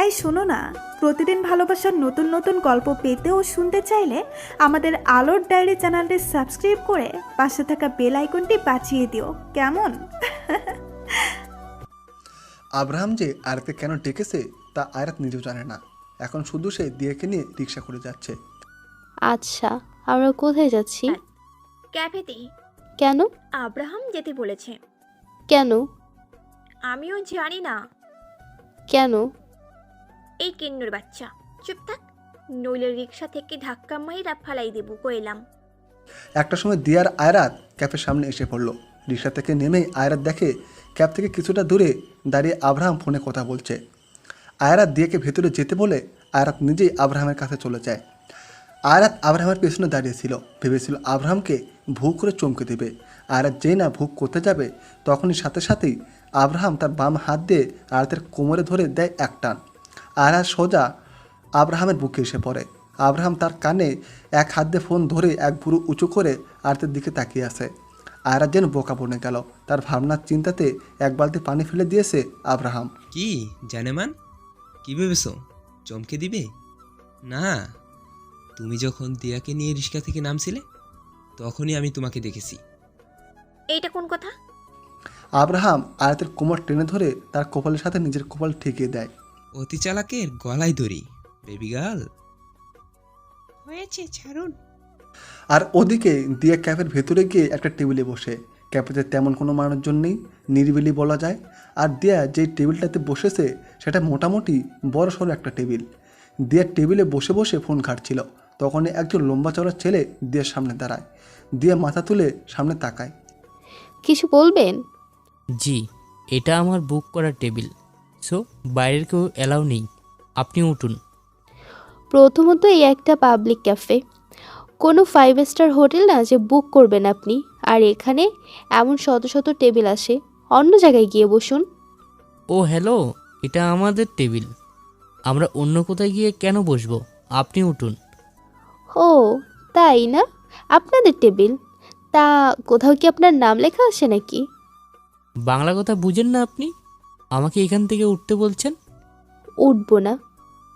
এই শোনো না, প্রতিদিন ভালোবাসার নতুন নতুন গল্প পেতে ও শুনতে চাইলে আমাদের আলোর ডায়েরি চ্যানেলটি সাবস্ক্রাইব করে পাশে থাকা বেল আইকনটি বাজিয়ে দিও, কেমন? আব্রাহাম যে আয়রাতকে কেন ডেকেছে তা আয়রাত নিজেও জানে না। এখন শুধু সে দিয়াকে নিয়ে রিক্সা করে যাচ্ছে। আচ্ছা, আমরা কোথায় যাচ্ছি? ক্যাফেতে। কেন? আব্রাহাম যেতে বলেছে। কেন? আমিও জানি না। কেন? এই কিন্নুর বাচ্চা, চুপ থাক, নইলে রিক্সা থেকে ধাক্কা মাইরা ফালাই দেবো কইলাম। একটা সময় দিয়ার আয়রাত ক্যাফের সামনে এসে পড়লো। রিক্সা থেকে নেমেই আয়রাত দেখে ক্যাব থেকে কিছুটা দূরে দাঁড়িয়ে আব্রাহাম ফোনে কথা বলছে। আয়রাত দিয়াকে ভেতরে যেতে বলে আয়রাত নিজেই আব্রাহামের কাছে চলে যায়। আয়রাত আব্রাহামের পেছনে দাঁড়িয়েছিল, ভেবেছিল আব্রাহামকে ভূ করে চমকে দেবে। আয়রাত যেই না ভূ করতে যাবে তখনই সাথে সাথেই আব্রাহাম তার বাম হাত দিয়ে আয়রাতের কোমরে ধরে দেয় এক টান। আয়রাত সোজা আব্রাহামের বুকে এসে পড়ে। আব্রাহাম তার কানে এক হাত দিয়ে ফোন ধরে এক ভুরু উঁচু করে আয়রাতের দিকে তাকিয়ে আসে। আয়রাত যেন বোকা বনে গেল। তার ভাবনার চিন্তাতে এক বালতি পানি ফেলে দিয়েছে আব্রাহাম। কি জানেমান, কি ভেবেছ চমকে দিবে? না, তুমি যখন দিয়াকে নিয়ে রিক্সা থেকে নামছিলে তখনই আমি তোমাকে দেখেছি। এইটা কোন কথা? আব্রাহাম আয়রাতের কোমর টেনে ধরে তার কপালের সাথে নিজের কপাল ঠেকিয়ে দেয়। অতি চালাকের গলায় দড়ি, বেবি গার্ল। হয়েছে, ছাড়ুন। আর ওদিকে দিয়া ক্যাফের ভেতরে গিয়ে একটা টেবিলে বসে। ক্যাফেতে তেমন কোনো মানুষজন নেই, নিরিবিলি বলা যায়। আর দিয়া যেই টেবিলটাতে বসেছে সেটা মোটামুটি বড় সড়ো একটা টেবিল। দিয়ার টেবিলে বসে বসে ফোন ঘাটছিল। তখনই একজন লম্বা চড়া ছেলে দিয়ার সামনে দাঁড়ায়। দিয়া মাথা তুলে সামনে তাকায়। কিছু বলবেন? জি, এটা আমার বুক করা টেবিল, সো বাইরের কেউ অ্যালাউ নেই, আপনি উঠুন। প্রথমত এই একটা পাবলিক ক্যাফে, কোনো 5 স্টার হোটেল না যে বুক করবেন আপনি। আর এখানে এমন শত শত টেবিল আসে, অন্য জায়গায় গিয়ে বসুন। ও হ্যালো, এটা আমাদের টেবিল, আমরা অন্য কোথায় গিয়ে কেন বসবো? আপনি উঠুন। ও তাই না, আপনাদের টেবিল? তা কোথাও কি আপনার নাম লেখা আছে নাকি? বাংলা কথা বুঝেন না আপনি? আমাকে এখান থেকে উঠতে বলছেন? উঠবো না।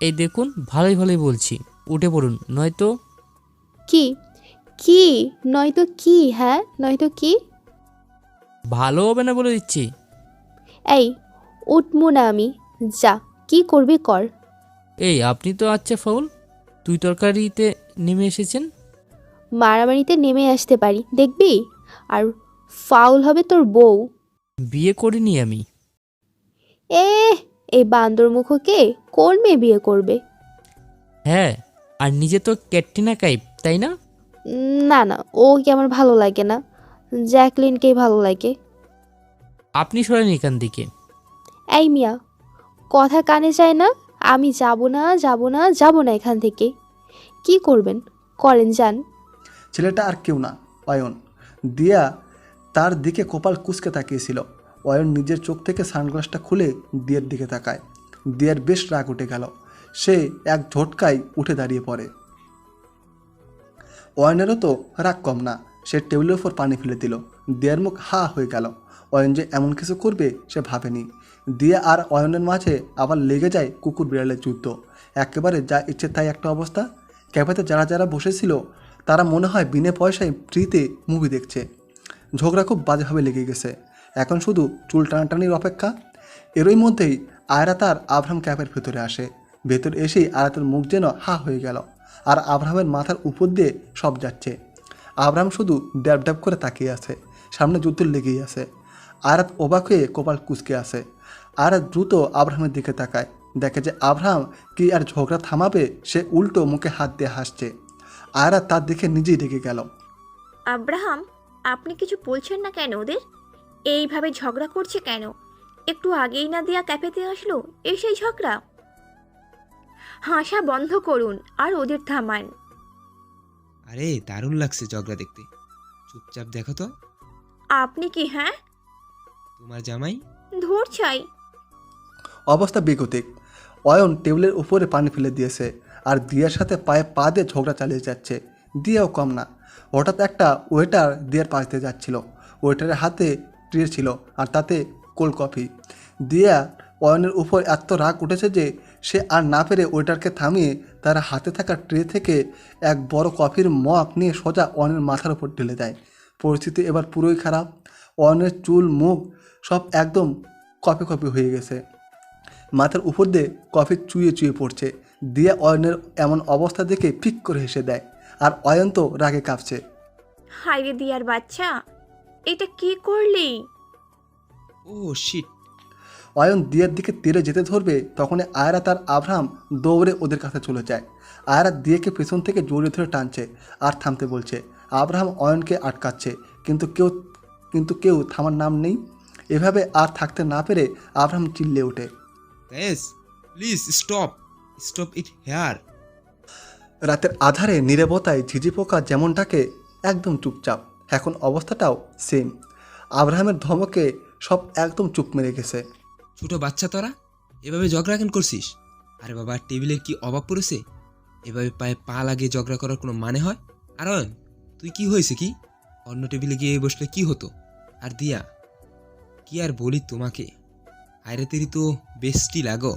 এই দেখুন, ভালোই ভালোই বলছি, উঠে পড়ুন, নয়তো। কি কি নয়তো কি? হ্যাঁ নয়তো কি? ভালো হবে না বলে দিচ্ছি। এই উঠবো না আমি, যা কি করবি কর। এই আপনি তো আচ্ছা ফাউল, তুই তরকারিতে নেমে এসেছেন। মারামারিতে নেমে আসতে পারি দেখবি, আর ফাউল হবে তোর বউ। বিয়ে করিনি আমি। এই বান্দর মুখকে কোন মেয়ে বিয়ে করবে? হ্যাঁ, আর নিজে তো ক্যাটরিনা কাইফ, তাই না? না না, ও কি আমার ভালো লাগে না, জ্যাকলিনকেই ভালো লাগে। আপনি সরেন এখান থেকে। এই মিয়া, কথা কানে যায় না? আমি যাব না যাব না যাব না এখান থেকে। কি করবেন করেন, যান। ছেলেটা আর কেউ না, অয়ন। দিয়া তার দিকে কপাল কুঁচকে তাকিয়েছিল। অয়ন নিজের চোখ থেকে সানগ্লাসটা খুলে দিয়ার দিকে তাকায়। দিয়ার বেশ রাগ উঠে গেল। সে এক ঝটকায় উঠে দাঁড়িয়ে পড়ে। অয়নেরও তো রাগ কম না, সে টেবিলের উপর পানি ফেলে দিল। দিয়ার মুখ হা হয়ে গেল। অয়ন যে এমন কিছু করবে সে ভাবেনি। দিয়া আর অয়নের মাঝে আবার লেগে যায় কুকুর বিড়ালের যুদ্ধ। একেবারে যা ইচ্ছে তাই একটা অবস্থা। ক্যাফেতে যারা যারা বসেছিল তারা মনে হয় বিনা পয়সায় ফ্রিতে মুভি দেখছে। ঝগড়া খুব বাজেভাবে লেগে গেছে, এখন শুধু চুল টানাটানির অপেক্ষা। এরই মধ্যেই আয়রাত আর আব্রাহাম ক্যাবের ভেতরে আসে। ভেতরে এসেই আয়রাতের মুখ যেন হা হয়ে গেল, আর আব্রাহামের মাথার উপর দিয়ে সব যাচ্ছে। আব্রাহাম শুধু ড্যাব ড্যাব করে তাকিয়ে আছে, সামনে যুদ্ধ লেগেই আছে। আয়রাত অবাক হয়ে কপাল কুঁচকে আসে। আয়রাত দ্রুত আব্রাহামের দিকে তাকায়, দেখে যে আব্রাহাম কি আর ঝগড়া থামাবে, সে উল্টো মুখে হাত দিয়ে হাসছে। আয়রাত তার দিকে নিজেই রেগে গেল। আব্রাহাম, আপনি কিছু বলছেন না কেন? ওদের এইভাবে ঝগড়া করছে কেন? একটু আগেই না দিয়া ক্যাফেতে আসলো, এসেই ঝগড়া। হাসা বন্ধ করুন আর ওদের থামান। আরে দারুণ লাগছে ঝগড়া দেখতে, চুপচাপ দেখো তো। আপনি কি? হ্যাঁ, তোমার জামাই। ধর চাই। অবস্থা বেগতিক। অয়ন টেবিলের উপরে পানি ফেলে দিয়েছে আর দিয়ার সাথে পায়ে পা দিয়ে ঝগড়া চালিয়ে যাচ্ছে। দিয়াও কম না। হঠাৎ একটা ওয়েটার দিয়ার পাশ দিয়ে যাচ্ছিল। ওয়েটারের হাতে ট্রে ছিল আর তাতে কোল্ড কফি। দিয়া অয়নের উপর এত রাগ উঠেছে যে সে আর না পেরে ওয়েটারকে থামিয়ে তার হাতে থাকা ট্রে থেকে এক বড় কফির মগ নিয়ে সোজা অয়নের মাথার উপর ঢেলে দেয়। পরিস্থিতি এবার পুরোই খারাপ। অয়নের চুল মুখ সব একদম কফি কফি হয়ে গেছে, মাথার উপর দিয়ে কফি চুয়ে চুয়ে পড়ছে। দিয়া অয়নের এমন অবস্থা দেখে ফিক করে হেসে দেয়, আর অয়ন তো রাগে কাঁপছে। হাইরে দিয়ার বাচ্চা, এটা কি করলি? ও শিট। অয়ন দিয়ার দিকে তেড়ে যেতে ধরবে, তখনই আয়রাত আর আব্রাহাম দৌড়ে ওদের কাছে চলে যায়। আয়রাত দিয়াকে পেছন থেকে জড়িয়ে ধরে টানছে আর থামতে বলছে। আব্রাহাম অয়নকে আটকাচ্ছে, কিন্তু কেউ থামার নাম নেই। এভাবে আর থাকতে না পেরে আব্রাহাম চিল্লে ওঠে, প্লিজ স্টপ ইট হেয়ার। রাতের আধারে নীরবতায় ঝিঝি পোকা যেমন ডাকে, একদম চুপচাপ এখন অবস্থাটাও সেম। আব্রাহামের ধমকে সব একদম চুপ মেরে গেছে। ছোট বাচ্চা তোরা এভাবে ঝগড়া কেন করছিস? আরে বাবা, টেবিলের কি অভাব পড়েছে? এভাবে পায়ে পা লাগিয়ে ঝগড়া করার কোনো মানে হয়? আর তুই কি হয়েছে কি? অন্য টেবিলে গিয়ে বসলে কি হতো? আর দিয়া, কি আর বলি তোমাকে, আয়রাতেরই তো বেস্টি লাগো।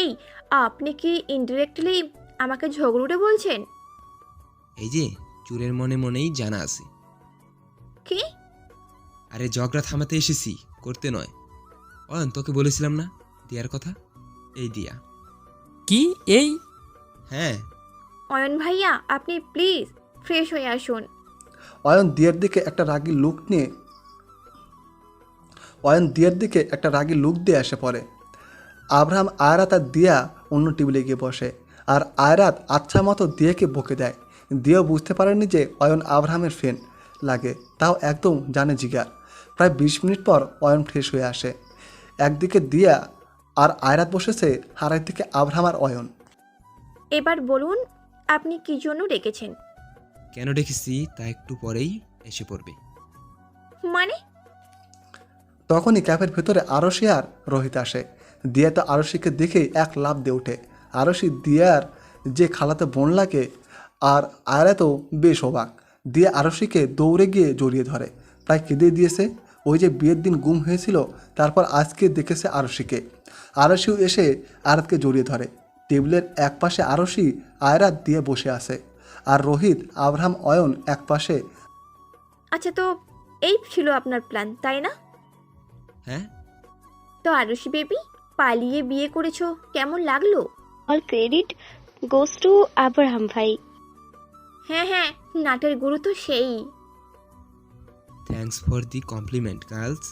এই, আপনি কি ইনডিরেক্টলি আমাকে ঝগড়ুটে বলছেন? এই যে চুরের মনে মনেই জানা আছে। কি? আরে ঝগড়া থামাতে এসেছি, করতে নয়। অয়ন, তোকে বলেছিলাম না দিয়ার কথা? এই দিয়া। কি? এই? হ্যাঁ। অয়ন ভাইয়া, আপনি প্লিজ ফ্রেশ হয়ে আসুন। অয়ন দিয়ার দিকে একটা রাগী লুক দিয়ে এসে পড়ে। আব্রাহাম আয়রাত আর দিয়া অন্য টেবিলে গিয়ে বসে, আর আয়রাত আচ্ছা মতো দিয়াকে বকে দেয়। দিয়াও বুঝতে পারেনি যে অয়ন আব্রাহামের ফ্রেন্ড লাগে, তাও একদম জানে জিগার। প্রায় 20 মিনিট পর অয়ন ফ্রেশ হয়ে আসে। একদিকে দিয়া আর আয়রাত বসেছে, আর একদিকে আব্রাহাম আর অয়ন। এবার বলুন, আপনি কি জন্য ডেকেছেন? কেন ডেকেছি তা একটু পরেই এসে পড়বে। মানে? তখনই ক্যাফের ভেতরে আরশি আর রোহিত আসে। দিয়া তো আরশিকে দেখেই এক লাফ দিয়ে ওঠে। আরশি দিয়ার যে খালাতে বোন লাগে, আর আয়রাতও বেশ অবাক। দিয়া আরশিকে দৌড়ে গিয়ে জড়িয়ে ধরে, প্রায় কেঁদে দিয়েছে। ওই যে বিয়ের দিন গুম হয়েছিল, তারপর আজকে দেখেছে আরশিকে। আরশিও এসে আয়রাতকে জড়িয়ে ধরে। টেবিলের এক পাশে আরশি আয়রাত দিয়ে বসে আছে, আর রোহিত, আব্রাহাম, অয়ন এক পাশে। আচ্ছা, তো এই ছিল আপনার প্ল্যান, তাই না? হ্যাঁ। তো আরুষি বেবি, পালিয়ে বিয়ে করেছো, কেমন লাগলো? All credit goes to Abraham ভাই। হ্যাঁ, নাটের গুরু তো সেই। Thanks for the compliment girls.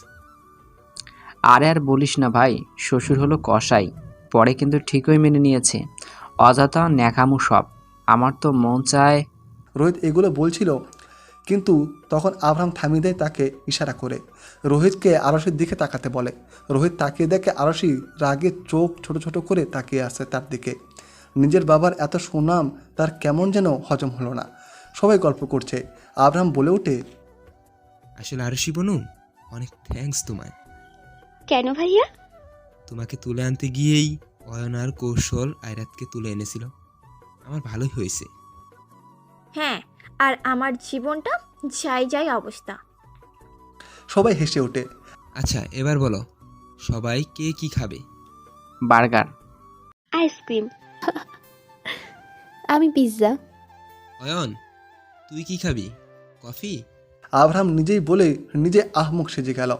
আরে আর বলিস না ভাই, শ্বশুর হলো কসাই, পরে কিন্তু ঠিকই মেনে নিয়েছে। অযথা ন্যাকামু সব। আমার তো মন চায়। রোহিত এগুলো বলছিল, কিন্তু তখন আব্রাহাম থামিয়ে দেয় তাকে ইশারা করে। রোহিতকে আরশির দিকে তাকাতে বলে। রোহিত তাকিয়ে দেখে আরশি রাগে চোখ ছোট ছোট করে তাকিয়ে আসে তার দিকে। নিজের বাবার এত সুনাম তার কেমন যেন হজম হলো না। সবাই গল্প করছে। আব্রাহাম বলে ওঠে, আসলে আরশি বনু, অনেক থ্যাঙ্কস তোমায়। কেন ভাইয়া? তোমাকে তুলে আনতে গিয়েই অয়ন আর কৌশল আয়রাতকে তুলে এনেছিল। আমার ভালোই হয়েছে। হ্যাঁ, আর আমার জীবনটা যাই অবস্থা। সবাই হেসে ওঠে। আচ্ছা, এবার বলো সবাই কে কি খাবে? বার্গার। আইসক্রিম। আমি পিৎজা। অয়ন, তুই কি খাবি? কফি? আব্রাহাম নিজেই বলে নিজে আহমুখ সেজে গেল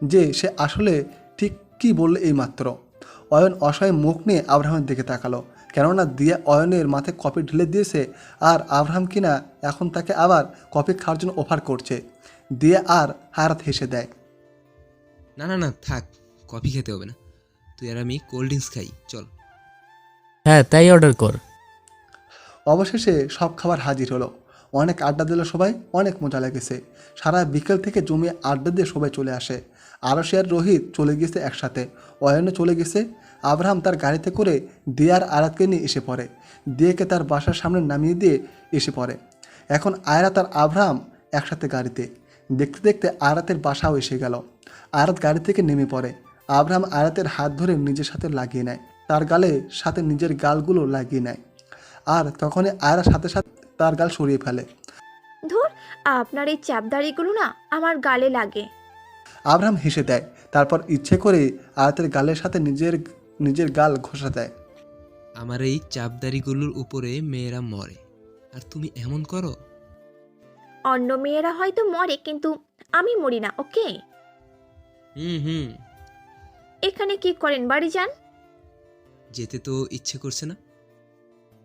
যে সে আসলে ঠিক কী বললে এই মাত্র। অয়ন অসহায় মুখ নিয়ে আব্রাহামের দিকে তাকালো, কেননা দিয়া অয়নের মাথায় কফি ঢেলে দিয়েছে আর আব্রাহাম কিনা এখন তাকে আবার কফি খাওয়ার জন্য অফার করছে। দিয়া আর আয়রাত হেসে দেয়। না না না, থাক, কফি খেতে হবে না, তুই আর আমি কোল্ড ড্রিঙ্কস খাই, চল। হ্যাঁ, তাই অর্ডার কর। অবশেষে সব খাবার হাজির হলো। অনেক আড্ডা দিল সবাই, অনেক মজা লেগেছে। সারা বিকেল থেকে জমিয়ে আড্ডা দিয়ে সবাই চলে আসে। আরশি আর রোহিত চলে গেছে একসাথে, অয়নও চলে গেছে। আব্রাহাম তার গাড়িতে করে দিয়ার আয়াতকে নিয়ে এসে পড়ে, দিয়াকে তার বাসার সামনে নামিয়ে দিয়ে এসে পড়ে। এখন আয়রাত আর আব্রাহাম একসাথে গাড়িতে। দেখতে দেখতে আয়রাতের বাসাও এসে গেল। আয়রাত গাড়ি থেকে নেমে পড়ে। আব্রাহাম আয়রাতের হাত ধরে নিজের সাথে লাগিয়ে নেয়, তার গালে সাথে নিজের গালগুলো লাগিয়ে নেয়। আর তখনই আয়রা সাথে সাথে তার গাল সরিয়ে ফেলে। ধুর, আপনার এই চাপদাড়িগুলো না আমার গালে লাগে। আব্রাহাম হেসে দেয়, তারপর ইচ্ছে করে আয়াতের গালের সাথে নিজের গাল ঘষা দেয়। আমার এই চাপদারিগুলোর উপরে মেয়েরা মরে, আর তুমি এমন করো? অন্য মেয়েরা হয়তো মরে, কিন্তু আমি মরি না, ওকে? হুম, এখানে কি করেন? বাড়ি যান। যেতে তো ইচ্ছে করছে না।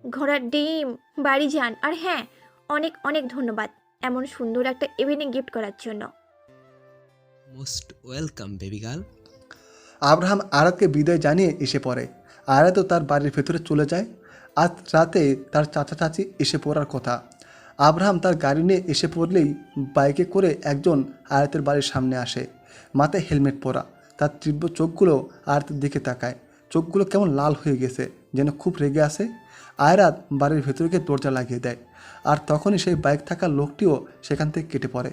ঘোড়ার ডিম, বাড়ি যান। আর হ্যাঁ, অনেক অনেক ধন্যবাদ এমন সুন্দর একটা ইভিনিং গিফট করার জন্য। Most welcome baby girl. Abraham আয়াতকে বিদায় জানিয়ে এসে পড়ে। আয়াতও তার বাড়ির ভেতরে চলে যায়। আজ রাতে তার চাচা চাচি এসে পড়ার কথা। আব্রাহাম তার গাড়ি নিয়ে এসে পড়লেই বাইকে করে একজন আয়াতের বাড়ির সামনে আসে, মাথায় হেলমেট পরা। তার তীব্র চোখগুলো আয়াতের দিকে তাকায়, চোখগুলো কেমন লাল হয়ে গেছে, যেন খুব রেগে আসে। আয়রাত বাড়ির ভেতরে গিয়ে দরজা লাগিয়ে দেয়, আর তখনই সেই বাইক থাকা লোকটিও সেখান থেকে কেটে পড়ে।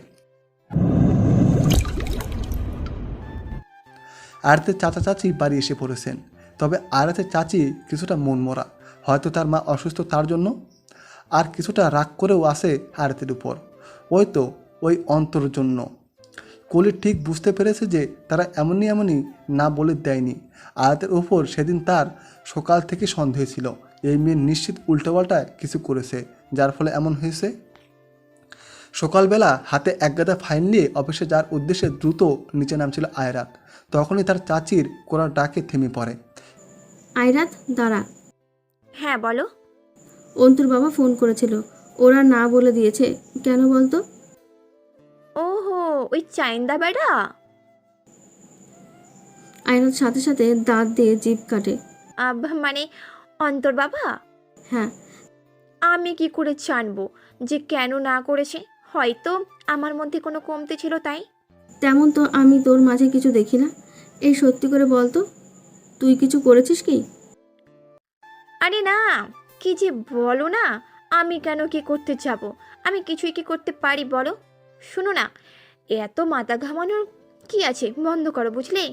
আয়াতের চাচা চাচি বাড়ি এসে পড়েছেন, তবে আয়াতের চাচি কিছুটা মনমরা, হয়তো তার মা অসুস্থ তার জন্য, আর কিছুটা রাগ করেও আসে আয়াতের উপর। ওই অন্তর জন্য। কলি ঠিক বুঝতে পেরেছে যে তারা এমনই না বলে দেয়নি। আয়াতের উপর সেদিন তার সকাল থেকে সন্দেহ ছিল, এই মেয়ে নিশ্চিত উল্টোপাল্টা কিছু করেছে, যার ফলে এমন হয়েছে। সকালবেলা হাতে এক গাদা ফাইল নিয়ে অফিসে যাওয়ার উদ্দেশ্যে দ্রুত নিচে নামছিল আয়রাত। তখনই তার চাচির কোরার ডাকে থেমে পড়ে। আয়রাত, দাঁড়া। হ্যাঁ, বলো। অন্তুর বাবা ফোন করেছিল, ওরা না বলে দিয়েছে। কেন বলতো? ওহো, ওই চাইন্দা বেড়া। আয়রাত সাথে সাথে দাঁত দিয়ে জিভ কাটে। মানে অন্তর বাবা? হ্যাঁ। আমি কি করে জানবো যে কেন না করেছে? হয়তো আমার মধ্যে কোনো কমতি ছিল তাই। তেমন তো আমি তোর মাঝে কিছু দেখি না। এই সত্যি করে বলতো, তুই কিছু করেছিস কি? আরে না, কি যে বলো না। আমি কেন কি করতে যাব? আমি কিছুই কি করতে পারি বলো? শুনো না, এত মাথা ঘামানোর কি আছে? বন্ধ করো, বুঝলে?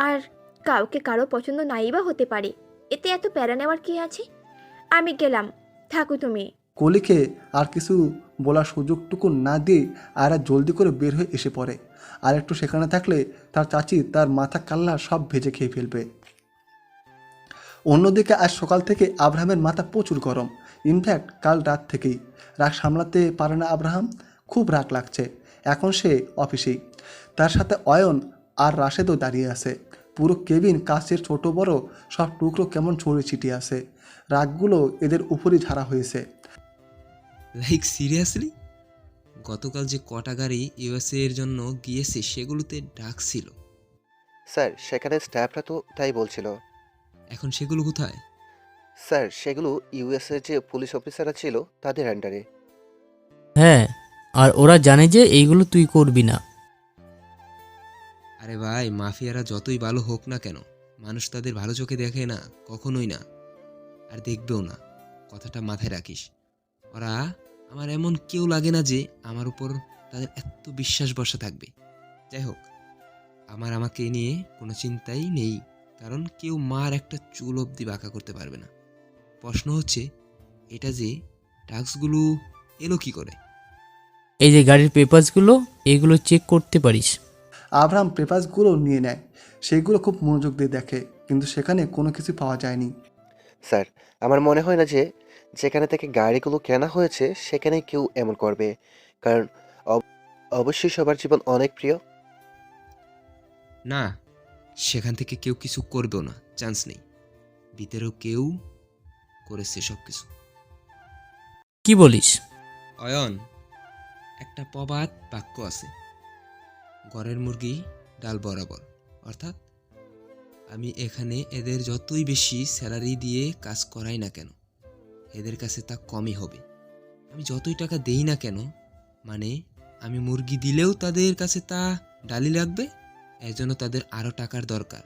আর কাউকে কারো পছন্দ নাই বা হতে পারে, এতে এত প্যারা নেওয়ার কি আছে? আমি গেলাম, থাকো তুমি। কলিকে আর কিছু বলার সুযোগটুকু না দিয়ে আয়রা জলদি করে বের হয়ে এসে পড়ে। আর একটু সেখানে থাকলে তার চাচি তার মাথা কাল্লা সব ভেজে খেয়ে ফেলবে। অন্যদিকে আজ সকাল থেকে আব্রাহামের মাথা প্রচুর গরম। ইনফ্যাক্ট কাল রাত থেকেই রাগ সামলাতে পারে না আব্রাহাম, খুব রাগ লাগছে। এখন সে অফিসেই, তার সাথে অয়ন আর রাশেদও দাঁড়িয়ে আছে। পুরো কেবিন কাচের ছোট বড় সব টুকরো কেমন ছড়িয়ে ছিটিয়ে আছে। রাগগুলো এদের উপরই ঝাড়া হয়েছে। লাইক সিরিয়াসলি, গতকাল যে কটা গাড়ি ইউএসএ এর জন্য গিয়েছে সেগুলোতে ডাকছিল। স্যার, সেখানে স্টাফরা তো তাই বলছিল। এখন সেগুলো কোথায়? স্যার, সেগুলো ইউএসএ যে পুলিশ অফিসাররা ছিল তাদের আন্ডারে। হ্যাঁ, আর ওরা জানে যে এইগুলো তুই করবি না। আরে ভাই, মাফিয়ারা যতই ভালো হোক না কেন, মানুষ তাদের ভালো চোখে দেখে না, কখনোই না, আর দেখবেও না। কথাটা মাথায় রাখিস। ওরা আমার এমন কেউ লাগে না যে আমার উপর তাদের এত বিশ্বাস বসা থাকবে। যাই হোক, আমাকে নিয়ে কোনো চিন্তাই নেই, কারণ কেউ মার একটা চুল অবধি বাঁকা করতে পারবে না। প্রশ্ন হচ্ছে, এটা যে ড্রাগসগুলো এলো কি করে? এই যে গাড়ির পেপারসগুলো, এগুলো চেক করতে পারিস। আব্রাহাম পেপারসগুলো নিয়ে নেয়, সেইগুলো খুব মনোযোগ দিয়ে দেখে, কিন্তু সেখানে কোনো কিছু পাওয়া যায়নি। স্যার, আমার মনে হয় না যে যেখানে থেকে গাড়িগুলো কেনা হয়েছে সেখানে কেউ এমন করবে, কারণ অবশ্যই সবার জীবন অনেক প্রিয়। না, সেখান থেকে কেউ কিছু করবেও না, চান্স নেই। ভিতরেও কেউ করেছে সব কিছু। কি বলিস? অয়ন, একটা প্রবাদ বাক্য আছে, ঘরের মুরগি ডাল বরাবর। অর্থাৎ আমি এখানে এদের যতই বেশি স্যালারি দিয়ে কাজ করাই না কেন, এদের কাছে তা কমই হবে। আমি যতই টাকা দেই না কেন, মানে আমি মুরগি দিলেও তাদের কাছে তা ডালই লাগবে। এর জন্য তাদের আরও টাকার দরকার,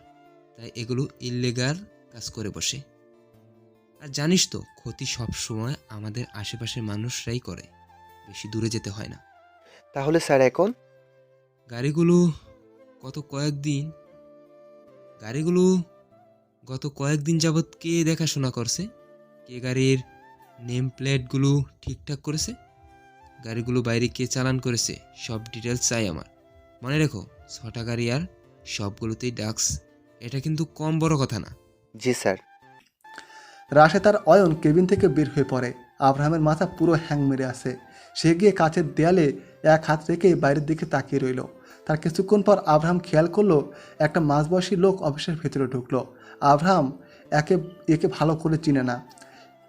তাই এগুলো ইল্লেগাল কাজ করে বসে। আর জানিস তো, ক্ষতি সব সময় আমাদের আশেপাশের মানুষরাই করে, বেশি দূরে যেতে হয় না। তাহলে স্যার এখন গাড়িগুলো গত কয়েকদিন যাবৎ কে দেখাশোনা করছে, কে গাড়ির নেম প্লেটগুলো ঠিকঠাক করেছে, গাড়িগুলো বাইরে কে চালান করেছে, সব ডিটেলস চাই আমার। মনে রেখো, 6টা গাড়ি আর সবগুলোতেই ডাক্স। এটা কিন্তু কম বড় কথা না। জি স্যার। রাশেদ আর অয়ন কেবিন থেকে বের হয়ে পড়ে। আব্রাহামের মাথা পুরো হ্যাং মেরে আসে। সে গিয়ে কাচের দেয়ালে এক হাত রেখে বাইরের দিকে তাকিয়ে রইল। তার কিছুক্ষণ পর আব্রাহাম খেয়াল করলো একটা মাঝবয়সী লোক অফিসের ভেতরে ঢুকলো। আব্রাহাম একে ভালো করে চিনে না,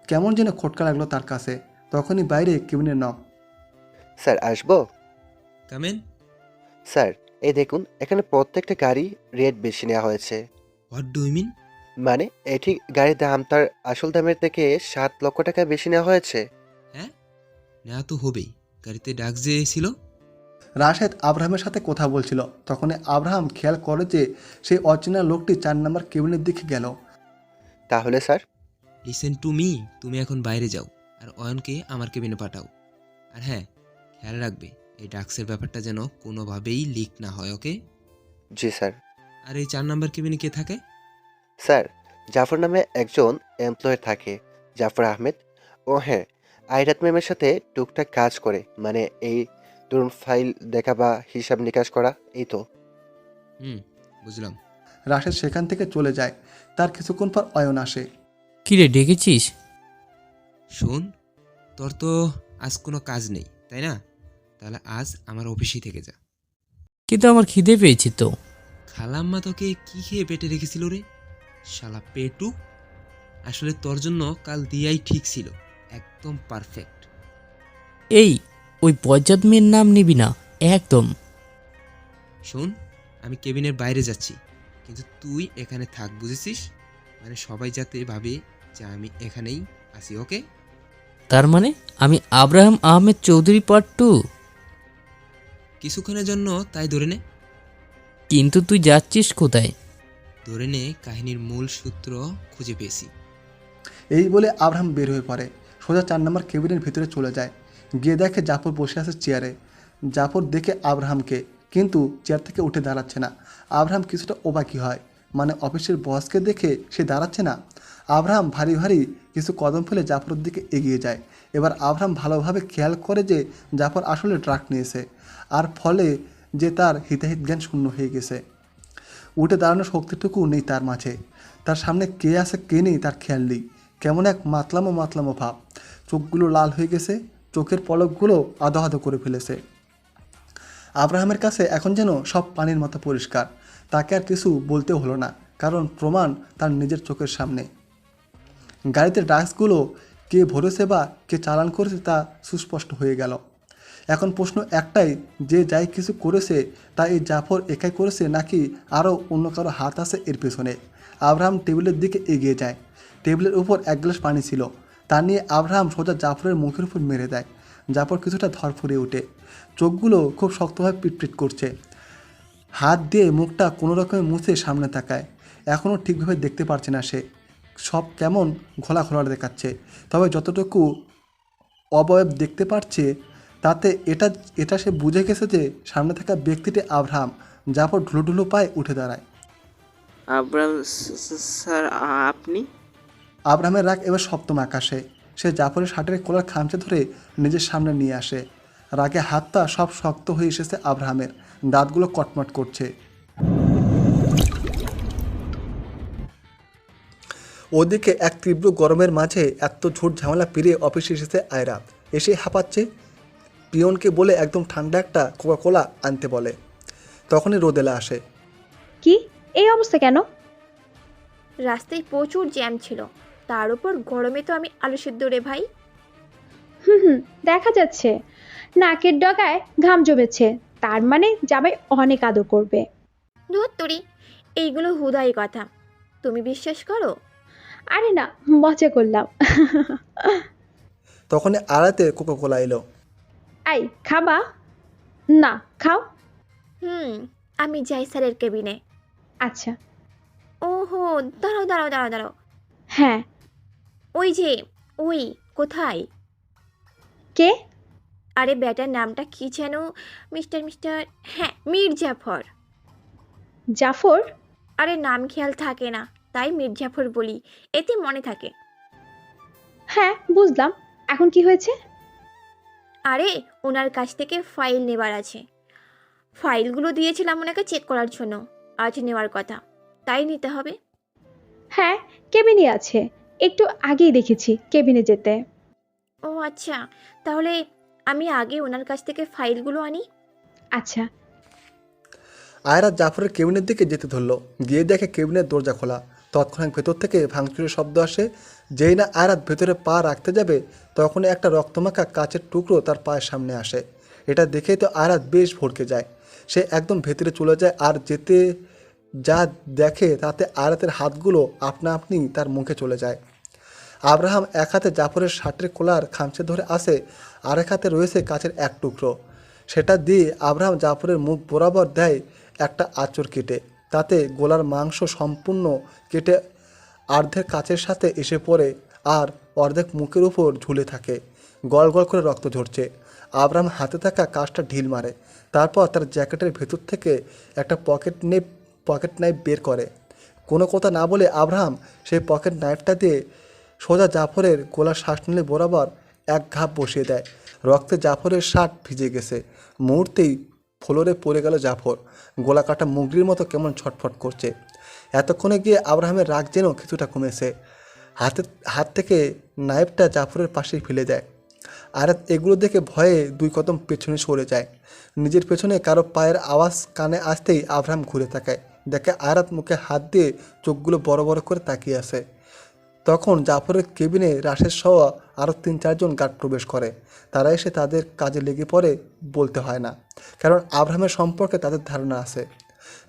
কেমন যেন খটকা লাগলো তার কাছে। তখনই বাইরে কেবিনের নক। স্যার, আসবো? কামেন। স্যার, এই দেখুন, এখানে প্রত্যেকটা গাড়ি রেট বেশি নেওয়া হয়েছে। What do you mean? মানে এটি গাড়ির দাম তার আসল দামের থেকে 7 লক্ষ টাকা বেশি নেওয়া হয়েছে। হ্যাঁ, নেওয়া তো হবেই, গাড়িতে ডাক্স যে ছিল। রাশেদ আব্রাহামের সাথে কথা বলছিল। তখনই আব্রাহাম খেয়াল করে যে সেই অচেনা লোকটি 4 নম্বর কেবিনের দিকে গেল। তাহলে স্যার? লিসেন টু মি, তুমি এখন বাইরে যাও আর অয়নকে আমার কেবিনে পাঠাও। আর হ্যাঁ, খেয়াল রাখবে এই ডাক্সের ব্যাপারটা যেন কোনোভাবেই লিক না হয়, ওকে? জি স্যার। আর এই 4 নম্বর কেবিনে কে থাকে? স্যার, জাফর নামে একজন এমপ্লয়ার থাকে, জাফর আহমেদ। ও হ্যাঁ, আইরাত ম্যামের সাথে টুকটাক কাজ করে, মানে এই ধরুন ফাইল দেখা বা হিসাব নিকাশ করা, এই তো। বুঝলাম। রাশেদ সেখান থেকে চলে যায়। তার কিছুক্ষণ পর অয়ন আসে। কি রে, ডেকেছিস? শোন, তোর তো আজ কোনো কাজ নেই, তাই না? তাহলে আজ আমার অফিসেই থেকে যা। কিন্তু আমার খিদে পেয়েছি তো। খালাম্মা তোকে কি খেয়ে পেটে রেখেছিল রে, শালা পেটু? আসলে তোর জন্য কাল দিয়াই ঠিক ছিল, একদম পারফেক্ট। এই, ওই বজ্জাত মেয়ের নাম নিবি না একদম। শোন, আমি কেবিনের বাইরে যাচ্ছি, কিন্তু তুই এখানে থাক, বুঝেছিস? মানে সবাই যাতে ভাবে যে আমি এখানেই আছি, ওকে? তার মানে আমি আব্রাহাম আহমেদ চৌধুরী পার্ট 2? কিছুক্ষণের জন্য তাই ধরে নে। কিন্তু তুই যাচ্ছিস কোথায়? ধরে নে কাহিনীর মূল সূত্র খুঁজে পেয়েছি। এই বলে আব্রাহাম বের হয়ে পড়ে। সোজা 4 নম্বর কেবিনের ভিতরে চলে যায়। গিয়ে দেখে জাফর বসে আছে চেয়ারে। জাফর দেখে আব্রাহামকে, কিন্তু চেয়ার থেকে উঠে দাঁড়াচ্ছে না। আব্রাহাম কিছুটা অবাকি হয়, মানে অফিসের বসকে দেখে সে দাঁড়াচ্ছে না। আব্রাহাম ভারী ভারী কিছু কদম ফেলে জাফরের দিকে এগিয়ে যায়। এবার আব্রাহাম ভালোভাবে খেয়াল করে যে জাফর আসলে ড্রাগ নিয়েছে, আর ফলে যে তার হিতাহিত জ্ঞান শূন্য হয়ে গেছে। উঠে দাঁড়ানোর শক্তিটুকু নেই তার মাঝে। তার সামনে কে আছে কে নেই তার খেয়াল নেই। কেমন এক মাতলামো ভাব। চোখগুলো লাল হয়ে গেছে, চোখের পলকগুলো আধো আধো করে ফেলেছে। আব্রাহামের কাছে এখন যেন সব পানির মতো পরিষ্কার। তাকে আর কিছু বলতেও হলো না, কারণ প্রমাণ তার নিজের চোখের সামনে। গাড়িতে ড্রাগসগুলো কে ভরেছে বা কে চালান করেছে তা সুস্পষ্ট হয়ে গেল। এখন প্রশ্ন একটাই, যে যাই কিছু করেছে তা এই জাফর একাই করেছে নাকি আরও অন্য কারো হাত আছে এর পেছনে? আব্রাহাম টেবিলের দিকে এগিয়ে যায়। টেবিলের উপর 1 গ্লাস পানি ছিল, তা নিয়ে আব্রাহাম সোজা জাফরের মুখের উপর মেরে দেয়। জাফর কিছুটা ধরফরে ওঠে, চোখগুলো খুব শক্তভাবে পিটপিট করছে। হাত দিয়ে মুখটা কোনো রকমে মুছে সামনে তাকায়। এখনও ঠিকভাবে দেখতে পারছে না সে, সব কেমন ঘোলা ঘোলা দেখাচ্ছে। তবে যতটুকু অবয়ব দেখতে পারছে তাতে এটা সে বুঝে গেছে যে সামনে থাকা ব্যক্তিটি আব্রাহাম। জাফর ঢুলুঢুলু পায়ে উঠে দাঁড়ায়। আব্রাহাম স্যার, আপনি? আব্রাহামের রাগ এবার সপ্তম আকাশে। সে জাফরের শার্টের কলার খামচে ধরে নিজের সামনে নিয়ে আসে। রাগে হাতটা সব শক্ত হয়ে এসেছে আব্রাহামের, দাঁতগুলো কটমট করছে। ওদিকে এক তীব্র গরমের মাঝে এত ঝুট ঝামেলা পেরিয়ে অফিসে এসেছে আয়রাত। এসে হাঁপাচ্ছে, পিয়নকে বলে একদম ঠান্ডা একটা কোকা-কোলা আনতে বলে। তখনই রোদেলা আসে। কি এই অবস্থা কেন? রাস্তায় প্রচুর জ্যাম ছিল, তার উপর গরমে তো আমি আলু সিদ্ধ রে ভাই। হুম, দেখা যাচ্ছে নাকের ডগায় ঘাম জমেছে, তার মানে জামাই অনেক আদর করবে। ধুর তুরি, এইগুলো হুদাই কথা, তুমি বিশ্বাস করো? আরে না, মজা করলাম। তখনই আড়াতে কোকা-কোলা এলো। আই খাবা? না খাও। আমি যাই স্যারের কেবিনে। আচ্ছা। ওহো, দাঁড়াও দাঁড়াও দাঁড়াও দাঁড়াও। হ্যাঁ। ওই যে, ওই কোথায়? কে? আরে ব্যাটার নামটা কি যেন? মিস্টার মিস্টার হ্যাঁ, মীর জাফর। জাফর? আরে নাম খেয়াল থাকে না, তাই মীর জাফর বলি, এতে মনে থাকে। হ্যাঁ বুঝলাম, এখন কি হয়েছে? আরে ওনার কাছ থেকে ফাইল নেবার আছে। ফাইলগুলো দিয়েছিলাম ওনাকে চেক করার জন্য, আজ নেওয়ার কথা, তাই নিতে হবে। হ্যাঁ কেবিনে আছে, একটু আগেই দেখেছি কেবিনে যেতে। ও আচ্ছা, তাহলে আমি আগে ওনার কাছ থেকে ফাইলগুলো আনি। আচ্ছা। আয়রাত জাফরের কেবিনের দিকে যেতে ধরলো, গিয়ে দেখে কেবিনের দরজা খোলা। তৎক্ষণাৎ ভেতর থেকে ভাঙচুরের শব্দ আসে। যেই না আয়রাত ভেতরে পা রাখতে যাবে, তখনই একটা রক্তমাখা কাচের টুকরো তার পায়ের সামনে আসে। এটা দেখেই তো আয়রাত বেশ ভড়কে যায়। সে একদম ভেতরে চলে যায়, আর যেতে যা দেখে তাতে আয়রাতের হাতগুলো আপনা আপনি তার মুখে চলে যায়। আব্রাহাম এক হাতে জাফরের শার্টের কলার খামচে ধরে আসে, আরেক হাতে রয়েছে কাচের এক টুকরো। সেটা দিয়ে আব্রাহাম জাফরের মুখ বরাবর দেয় একটা আঁচড় কেটে। তাতে গলার মাংস সম্পূর্ণ কেটে অর্ধেক কাচের সাথে এসে পড়ে, আর অর্ধেক মুখের উপর ঝুলে থাকে। গল গল করে রক্ত ঝরছে। আব্রাহাম হাতে থাকা কাজটা ঢিল মারে। তারপর তার জ্যাকেটের ভেতর থেকে একটা পকেট নাইফ বের করে। কোনো কথা না বলে আব্রাহাম সেই পকেট নাইফটা দিয়ে সোজা জাফরের গলার শ্বাসনালী বরাবর এক ঘাপ বসিয়ে দেয়। রক্তে জাফরের শার্ট ভিজে গেছে। মুহূর্তেই ফ্লোরে পড়ে গেল জাফর, গলা কাটা মুগরির মতো কেমন ছটফট করছে। এতক্ষণে গিয়ে আব্রাহামের রাগ যেন কিছুটা কমেছে। হাত থেকে নাইফটা জাফরের পাশেই ফেলে দেয়। আর এগুলো দেখে ভয়ে 2 কদম পেছনে সরে যায়। নিজের পেছনে কারো পায়ের আওয়াজ কানে আসতেই আব্রাহাম ঘুরে তাকায়, দেখে আয়রাত মুখে হাত দিয়ে চোখগুলো বড় বড় করে তাকিয়ে আছে। তখন জাফরের কেবিনে রাশেদ সহ আরও 3-4 জন গার্ড প্রবেশ করে। তারা এসে তাদের কাজে লেগে পড়ে, বলতে হয় না, কারণ আব্রাহামের সম্পর্কে তাদের ধারণা আছে।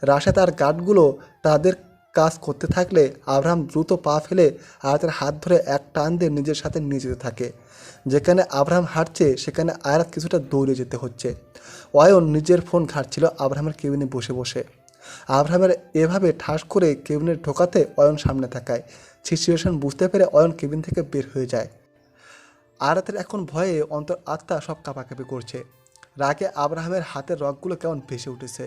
রাশেদ আর গার্ডগুলো তাদের কাজ করতে থাকলে আব্রাহাম দ্রুত পা ফেলে আয়াতের হাত ধরে এক টান দিয়ে নিজের সাথে নিয়ে যেতে থাকে। যেখানে আব্রাহাম হাঁটছে সেখানে আয়াত কিছুটা দৌড়ে যেতে হচ্ছে। অয়ন নিজের ফোন ঘাঁটছিল আব্রাহামের কেবিনে বসে বসে। আব্রাহামের এভাবে ঠাস করে কেবিনে ঢোকাতে অয়ন সামনে তাকায়। সিচুয়েশন বুঝতে পেরে অয়ন কেবিন থেকে বের হয়ে যায়। আয়াতের এখন ভয়ে অন্তর আত্মা সব কাঁপাকাঁপি করছে। রাগে আব্রাহামের হাতের রগগুলো কেমন ভেসে উঠেছে।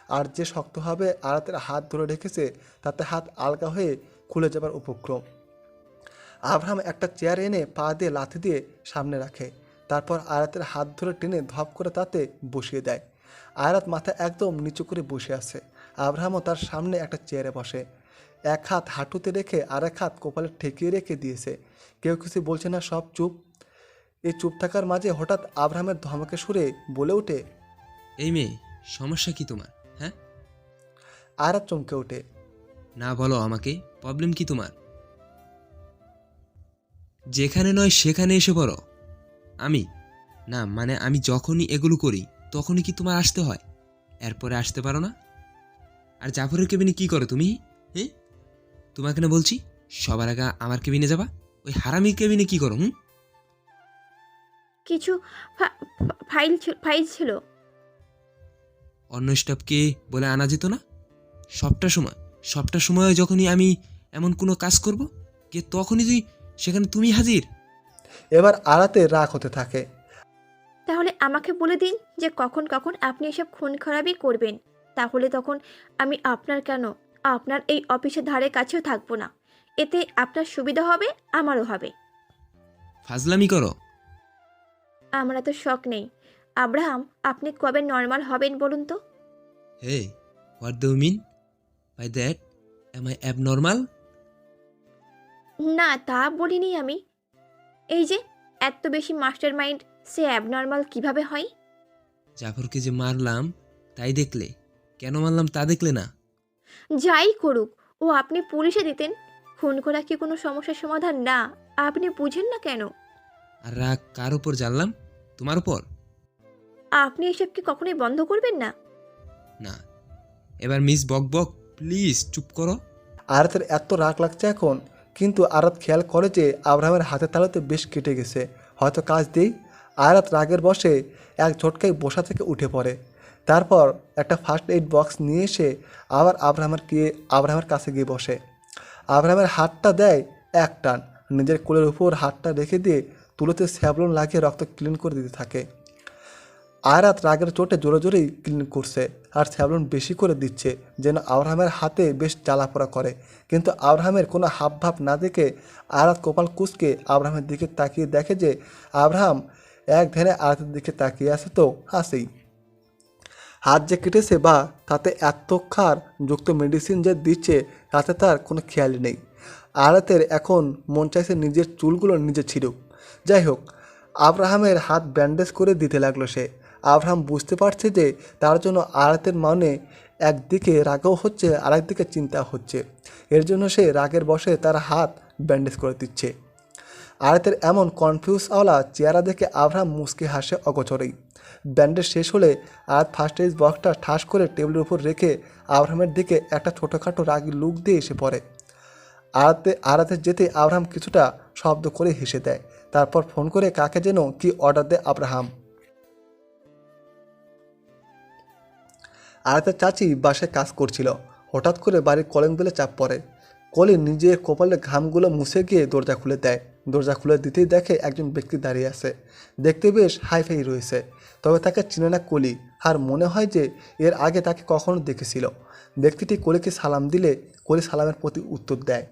আর যে শক্তভাবে আয়াতের হাত ধরে রেখেছে তাতে হাত আলগা হয়ে খুলে যাবার উপক্রম। আব্রাহাম একটা চেয়ার এনে পা দিয়ে লাথি দিয়ে সামনে রাখে। তারপর আয়াতের হাত ধরে টেনে ধপ করে তাতে বসিয়ে দেয়। আয়াত মাথা একদম নিচু করে বসে আছে। আব্রাহামও তার সামনে একটা চেয়ারে বসে, এক হাত হাঁটুতে রেখে আরেক হাত কপালে ঠেকিয়ে রেখে দিয়েছে। কেউ কিছু বলছে না, সব চুপ। এই চুপ থাকার মাঝে হঠাৎ আব্রাহামের ধমকে সুরে বলে ওঠে, এই মেয়ে, সমস্যা কি তোমার? হ্যাঁ? আয়াত চমকে ওঠে। না বলো আমাকে, প্রবলেম কি তোমার? যেখানে নয় সেখানে এসে পড়ো। আমি যখনই এগুলো করি তখনই কি তোমার আসতে হয়? এরপরে আসতে পারো না? আর জাফরের কেবিনে কি করো তুমি? হ্যাঁ, তোমাকে না বলছি সবার আগে আমার কেবিনে যাবা? ওই হারামির কেবিনে কি করো? কিছু ফাইল ছিল। অন্য স্টাফকে বলে আনা যেত না? সবটা সময় যখনই আমি এমন কোনো কাজ করব, কে তখনই সেখানে তুমি হাজির। এবার আড়াতে রাগ হতে থাকে। তাহলে আমাকে বলে দিন যে কখন কখন আপনি এসব খুন খারাপই করবেন, তাহলে তখন আমি আপনার এই অফিসের ধারে কাছেও থাকবো না। এতে আপনার সুবিধা হবে, আমারও হবে। ফাজলামি করো। আমার এত শখ নেই। আব্রাহাম, আপনি কবে নর্মাল হবেন বলুন তো? Hey, what do you mean by that? Am I abnormal? না, তা বলিনি আমি। এই যে এত বেশি মাস্টার মাইন্ড সে অ্যাবনর্মাল কিভাবে হয়? জাফরকে যে মারলাম তাই দেখলে, কেন মারলাম তা দেখলে না? যাই করুক, ও আপনি পুলিশে দিতেন। খুন করা কি কোনো সমস্যার সমাধান না? আপনি বুঝেন না কেন? আর রাগ কার উপর জানলাম? তোমার উপর? আপনি এসব কি কখনোই বন্ধ করবেন না? না। এবার মিস বক বক প্লিজ চুপ করো। আরাতের এত রাগ লাগছে এখন, কিন্তু আরাত খেয়াল করে যে আব্রাহামের হাতের তালুতে বেশ কেটে গেছে, হয়তো কাজ দিই। আরাত রাগের বসে এক ঝটকায় বসা থেকে উঠে পড়ে। তারপর একটা ফার্স্ট এইড বক্স নিয়ে এসে আবার আব্রাহামের কাছে গিয়ে বসে। আব্রাহামের হাতটা দেয় এক টান, নিজের কোলের উপর হাতটা রেখে দিয়ে তুলোতে স্যাবলন লাগিয়ে রক্ত ক্লিন করে দিতে থাকে। আরাত রাগের চোটে জোরে জোরেই ক্লিন করছে আর স্যাবলন বেশি করে দিচ্ছে, যেন আব্রাহামের হাতে বেশ জ্বালাপোড়া করে। কিন্তু আব্রাহামের কোনো হাবভাব না দেখে আরাত কপাল কুঁচকে আব্রাহামের দিকে তাকিয়ে দেখে যে আব্রাহাম এক ধ্যানে আরাতের দিকে তাকিয়ে আছে, তো হাসেই। হাত যে কেটেছে বা তাতে এত ক্ষার যুক্ত মেডিসিন যে দিচ্ছে তাতে তার কোনো খেয়ালই নেই। আরাতের এখন মন চাইছে নিজের চুলগুলো নিজে ছিঁড়ুক। যাই হোক, আব্রাহামের হাত ব্যান্ডেজ করে দিতে লাগলো সে। আব্রাহাম বুঝতে পারছে যে তার জন্য আরাতের মনে একদিকে রাগও হচ্ছে আর একদিকে চিন্তা হচ্ছে। এর জন্য সে রাগের বশে তার হাত ব্যান্ডেজ করে দিচ্ছে। আরাতের এমন কনফিউজওয়ালা চেহারা দেখে আব্রাহাম মুচকে হাসে অগোচরেই। ব্যান্ডেজ শেষ হলে আরাত ফার্স্ট এইড বক্সটা ঠাস করে টেবিলের উপর রেখে আব্রাহামের দিকে একটা ছোটোখাটো রাগি লুক দিয়ে এসে পড়ে। আরাতের যেতে আব্রাহাম কিছুটা শব্দ করে হেসে দেয়। তারপর ফোন করে কাকে যেন কি অর্ডার দেয় আব্রাহাম। আরাতের চাচি বাসায় কাজ করছিল, হঠাৎ করে বাড়ির কলিং বেলে চাপ পড়ে। কলি নিজের কপালে ঘামগুলো মুছে গিয়ে দরজা খুলে দেয়। দরজা খুলে দিতেই দেখে একজন ব্যক্তি দাঁড়িয়ে আছে, দেখতে বেশ হাইফাই রয়েছে, তবে তাকে চিনে না কলি। আর মনে হয় যে এর আগে তাকে কখনো দেখেছিল। ব্যক্তিটি কলিকে সালাম দিলে কলি সালামের প্রতি উত্তর দেয়।